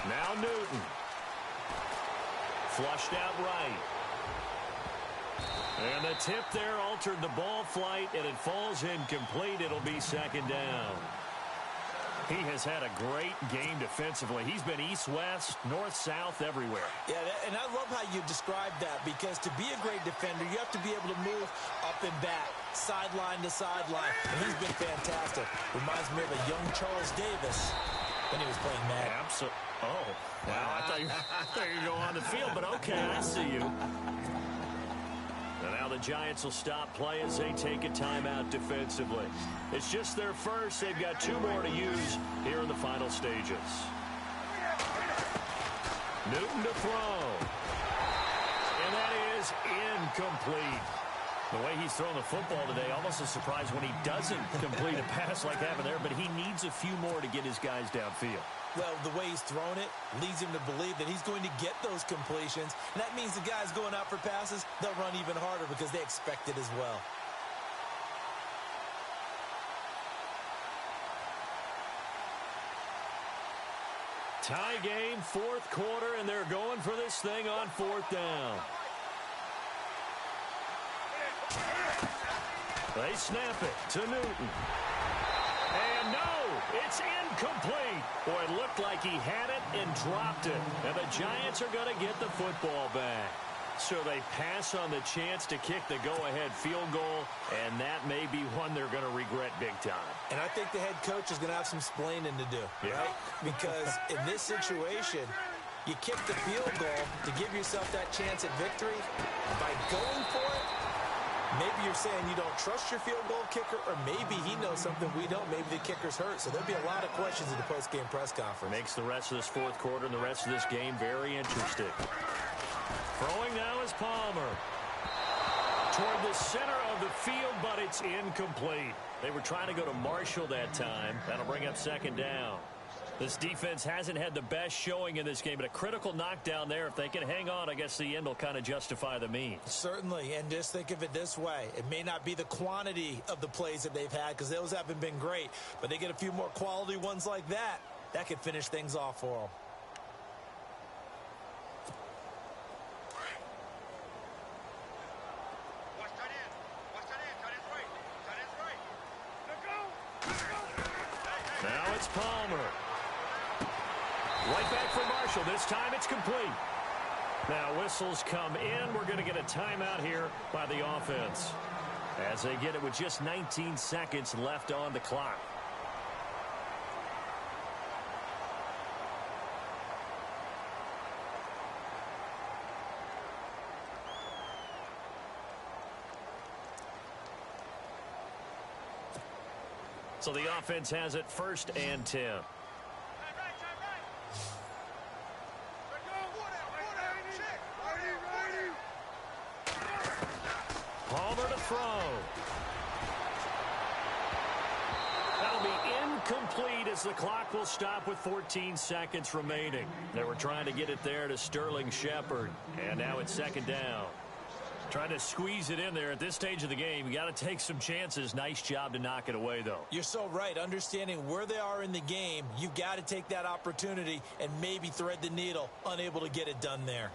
S2: Now Newton. Flushed out right. And the tip there altered the ball flight, and it falls incomplete. It'll be 2nd down. He has had a great game defensively. He's been east-west, north-south, everywhere.
S3: Yeah, and I love how you describe that, because to be a great defender, you have to be able to move up and back, sideline to sideline. And he's been fantastic. Reminds me of a young Charles Davis when he was playing Madden.
S2: Absolutely. Oh, wow. I thought you were going on the field, but okay, I see you. And now the Giants will stop play as they take a timeout defensively. It's just their first. They've got 2 more to use here in the final stages. Newton to throw. And that is incomplete. The way he's thrown the football today, almost a surprise when he doesn't complete a pass like having there, but he needs a few more to get his guys downfield.
S3: Well, the way he's thrown it leads him to believe that he's going to get those completions. And that means the guys going out for passes, they'll run even harder because they expect it as well.
S2: Tie game, fourth quarter, and they're going for this thing on fourth down. They snap it to Newton. And no, it's incomplete. Boy, it looked like he had it and dropped it. And the Giants are going to get the football back. So they pass on the chance to kick the go-ahead field goal, and that may be one they're going to regret big time.
S3: And I think the head coach is going to have some splaining to do, right? Because in this situation, you kick the field goal to give yourself that chance at victory. By going for it, maybe you're saying you don't trust your field goal kicker, or maybe he knows something we don't. Maybe the kicker's hurt. So there'll be a lot of questions in the post-game press conference.
S2: Makes the rest of this fourth quarter and the rest of this game very interesting. Throwing now is Palmer. Toward the center of the field, but it's incomplete. They were trying to go to Marshall that time. That'll bring up second down. This defense hasn't had the best showing in this game, but a critical knockdown there. If they can hang on, I guess the end will kind of justify the means.
S3: Certainly, and just think of it this way. It may not be the quantity of the plays that they've had because those haven't been great, but they get a few more quality ones like that. That could finish things off for them.
S2: Now it's Palmer. Right back for Marshall. This time it's complete. Now whistles come in. We're going to get a timeout here by the offense as they get it with just 19 seconds left on the clock. So the offense has it first and 10. Palmer to throw. That'll be incomplete as the clock will stop with 14 seconds remaining. They were trying to get it there to Sterling Shepard, and now it's second down. Trying to squeeze it in there at this stage of the game. You got to take some chances. Nice job to knock it away, though.
S3: You're so right. Understanding where they are in the game, you got to take that opportunity and maybe thread the needle. Unable to get it done there.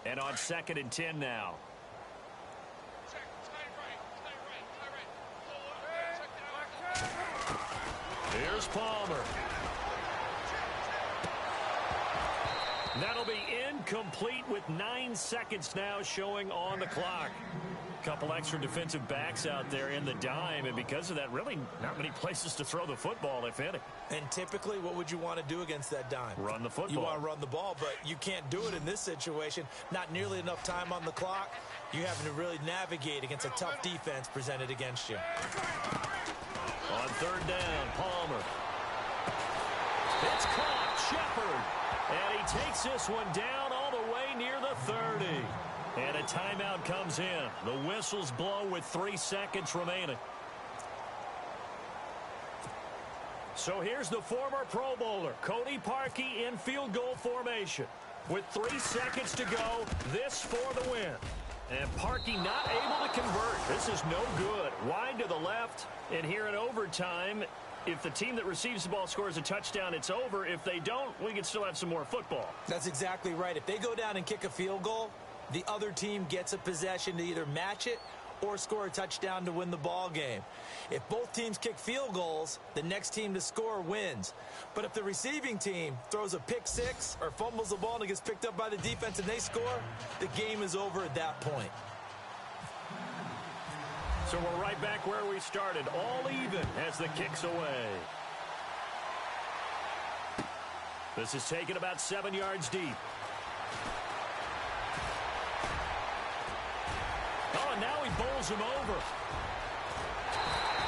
S2: And on second and 10 now. Here's Palmer. That'll be incomplete with 9 seconds now showing on the clock. Couple extra defensive backs out there in the dime, and because of that, really not many places to throw the football, if any.
S3: And typically, what would you want to do against that dime?
S2: Run the football.
S3: You want to run the ball, but you can't do it in this situation. Not nearly enough time on the clock. You're having to really navigate against a tough defense presented against you.
S2: On third down, Palmer. It's caught, Shepard. And he takes this one down all the way near the 30. And a timeout comes in. The whistles blow with 3 seconds remaining. So here's the former Pro Bowler, Cody Parkey, in field goal formation. With 3 seconds to go, this for the win. And Parkey not able to convert. This is no good. Wide to the left. And here in overtime, if the team that receives the ball scores a touchdown, it's over. If they don't, we can still have some more football.
S3: That's exactly right. If they go down and kick a field goal, the other team gets a possession to either match it or score a touchdown to win the ball game. If both teams kick field goals, the next team to score wins. But if the receiving team throws a pick six or fumbles the ball and it gets picked up by the defense and they score, the game is over at that point.
S2: So we're right back where we started, all even as the kick's away. This is taken about 7 yards deep. Oh, and now he bowls him over.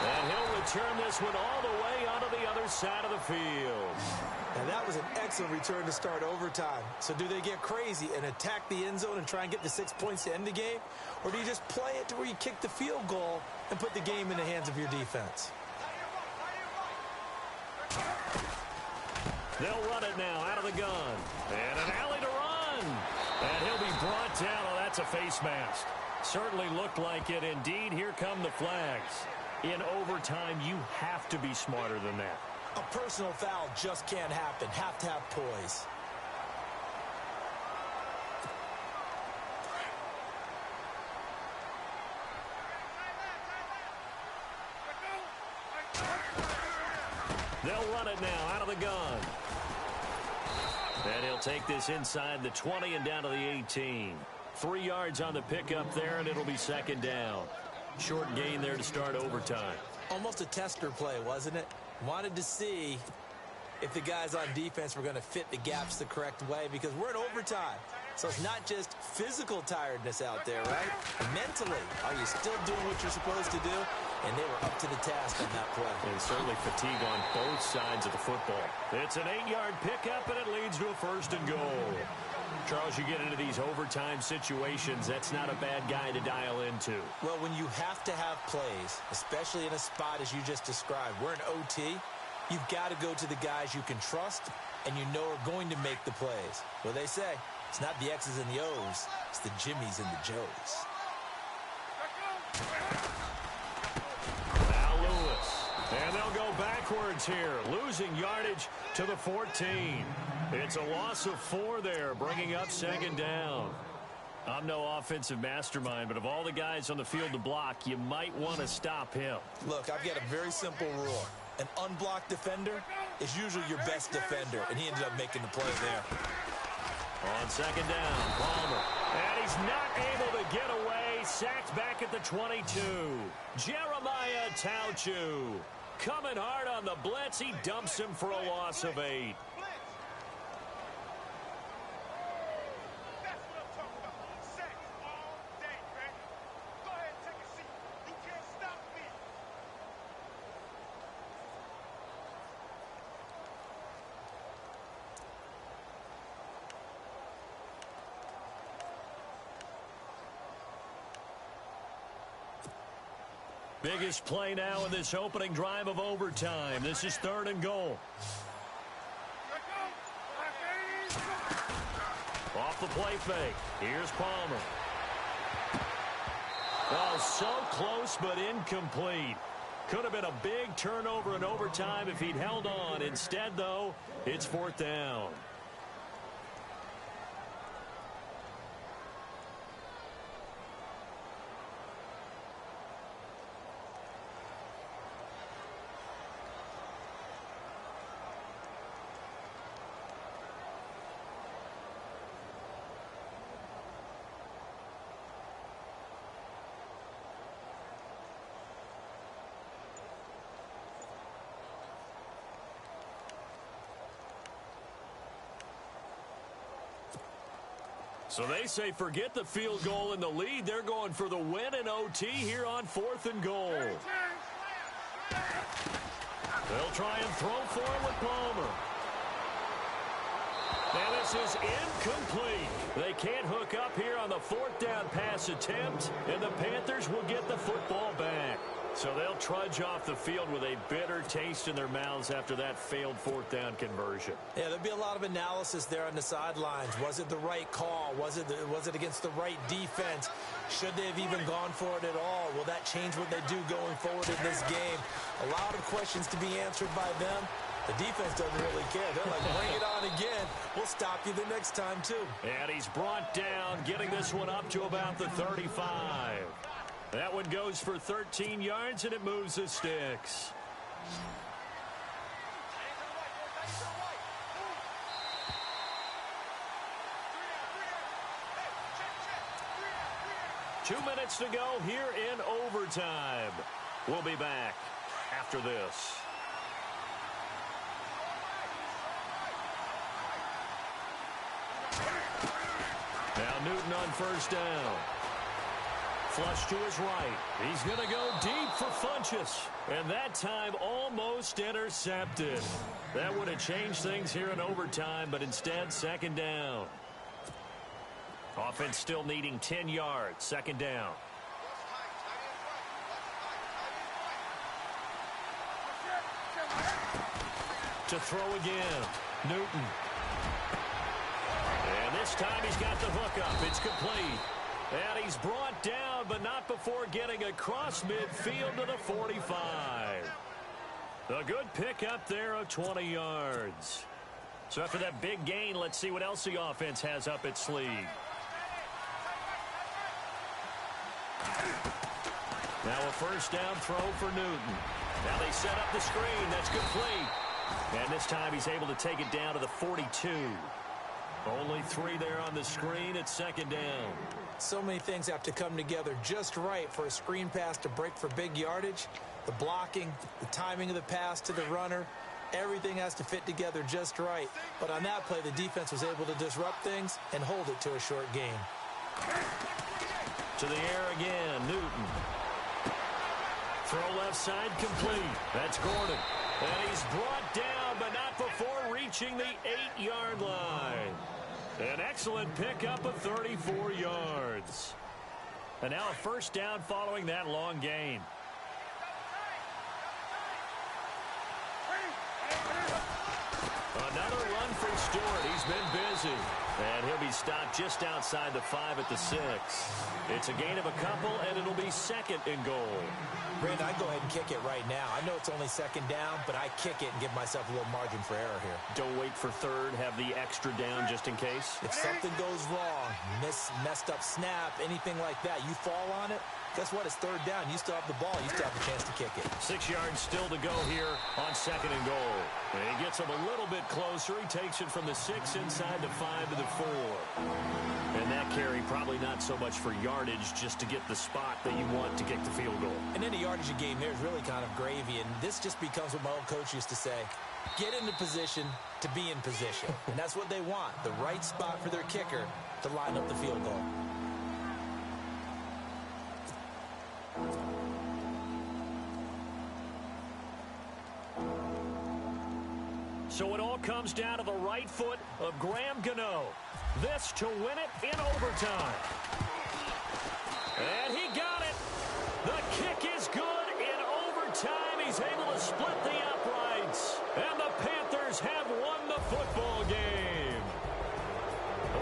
S2: And he'll return this one all the way onto the other side of the field.
S3: And that was an excellent return to start overtime. So do they get crazy and attack the end zone and try and get the 6 points to end the game? Or do you just play it to where you kick the field goal and put the game in the hands of your defense?
S2: They'll run it now out of the gun. And an alley to run. And he'll be brought down. Oh, that's a face mask. Certainly looked like it. Indeed, here come the flags. In overtime, you have to be smarter than that.
S3: A personal foul just can't happen. Have to have poise.
S2: They'll run it now out of the gun. And he'll take this inside the 20 and down to the 18. 3 yards on the pickup there, and it'll be second down. Short gain there to start overtime.
S3: Almost a tester play, wasn't it? Wanted to see if the guys on defense were going to fit the gaps the correct way, because we're in overtime. So it's not just physical tiredness out there, right? Mentally, are you still doing what you're supposed to do? And they were up to the task on that play.
S2: And certainly fatigue on both sides of the football. It's an 8-yard pickup, and it leads to a first and goal. Charles, you get into these overtime situations, that's not a bad guy to dial into.
S3: Well, when you have to have plays, especially in a spot as you just described, we're in OT, you've got to go to the guys you can trust and you know are going to make the plays. Well, they say, it's not the X's and the O's, it's the Jimmies and the Joes.
S2: Now Lewis. And they'll go backwards here, losing yardage to the 14. It's a loss of 4 there, bringing up second down. I'm no offensive mastermind, but of all the guys on the field to block, you might want to stop him.
S3: Look, I've got a very simple rule. An unblocked defender is usually your best defender, and he ended up making the play there.
S2: On second down, Palmer. And he's not able to get away. Sacked back at the 22. Jeremiah Tauchu. Coming hard on the blitz. He dumps him for a loss of 8. Biggest play now in this opening drive of overtime. This is 3rd and goal. Off the play fake. Here's Palmer. Oh, so close but incomplete. Could have been a big turnover in overtime if he'd held on. Instead, though, it's 4th down. So they say forget the field goal and the lead. They're going for the win in OT here on 4th and goal. They'll try and throw for him with Palmer. And this is incomplete. They can't hook up here on the 4th down pass attempt, and the Panthers will get the football back. So they'll trudge off the field with a bitter taste in their mouths after that failed 4th down conversion.
S3: Yeah, there'll be a lot of analysis there on the sidelines. Was it the right call? Was it against the right defense? Should they have even gone for it at all? Will that change what they do going forward in this game? A lot of questions to be answered by them. The defense doesn't really care. They're like, bring it on again. We'll stop you the next time, too.
S2: And he's brought down, getting this one up to about the 35. That one goes for 13 yards, and it moves the sticks. Two minutes to go here in overtime. We'll be back after this. Now Newton on first down. flush to his right. He's going to go deep for Funchess. And that time almost intercepted. That would have changed things here in overtime, but instead, second down. Offense still needing 10 yards. Second down. To throw again. Newton. And this time he's got the hook up. It's complete. And he's brought down, but not before getting across midfield to the 45. A good pickup there of 20 yards. So after that big gain, let's see what else the offense has up its sleeve. Now a first down throw for Newton. Now they set up the screen. That's complete. And this time he's able to take it down to the 42. Only 3 there on the screen at second down.
S3: So many things have to come together just right for a screen pass to break for big yardage. The blocking, the timing of the pass to the runner, everything has to fit together just right. But on that play, the defense was able to disrupt things and hold it to a short game.
S2: To the air again, Newton. Throw left side complete. That's Gordon. And he's brought down, but not before reaching the 8-yard line. An excellent pickup of 34 yards. And now a first down following that long gain. Another run for Stewart. He's been busy. And he'll be stopped just outside the 5 at the 6. It's a gain of a couple, and it'll be second and goal.
S3: Brandon, I'd go ahead and kick it right now. I know it's only second down, but I kick it and give myself a little margin for error here.
S2: Don't wait for third. Have the extra down just in case.
S3: If something goes wrong, messed up snap, anything like that, you fall on it, guess what? It's third down. You still have the ball. You still have the chance to kick it.
S2: 6 yards still to go here on second and goal. And he gets him a little bit closer. He takes it from the 6 inside the 5 to the 4. And that carry probably not so much for yardage, just to get the spot that you want to kick the field goal.
S3: And any yardage of game there is really kind of gravy. And this just becomes what my old coach used to say. Get into position to be in position. And that's what they want. The right spot for their kicker to line up the field goal.
S2: So it all comes down to the right foot of Graham Gano. This to win it in overtime. And he got it. The kick is good in overtime. He's able to split the uprights. And the Panthers have won the football game.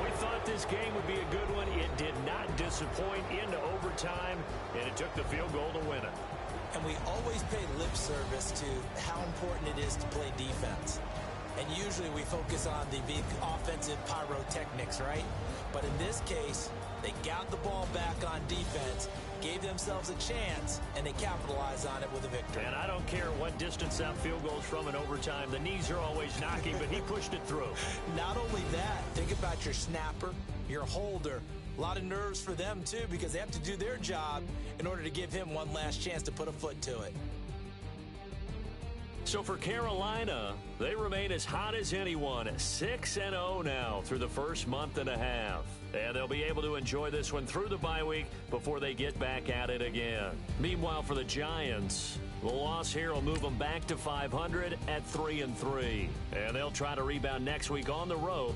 S2: We thought this game would be a good one. It did not disappoint into overtime, and it took the field goal to win it.
S3: And we always pay lip service to how important it is to play defense. And usually we focus on the big offensive pyrotechnics, right? But in this case, they got the ball back on defense, gave themselves a chance, and they capitalized on it with a victory.
S2: And I don't care what distance that field goes from in overtime. The knees are always knocking, but he pushed it through.
S3: Not only that, think about your snapper, your holder. A lot of nerves for them, too, because they have to do their job in order to give him one last chance to put a foot to it.
S2: So for Carolina, they remain as hot as anyone, 6-0 now through the first month and a half. And they'll be able to enjoy this one through the bye week before they get back at it again. Meanwhile, for the Giants, the loss here will move them back to 500 at 3-3. And they'll try to rebound next week on the road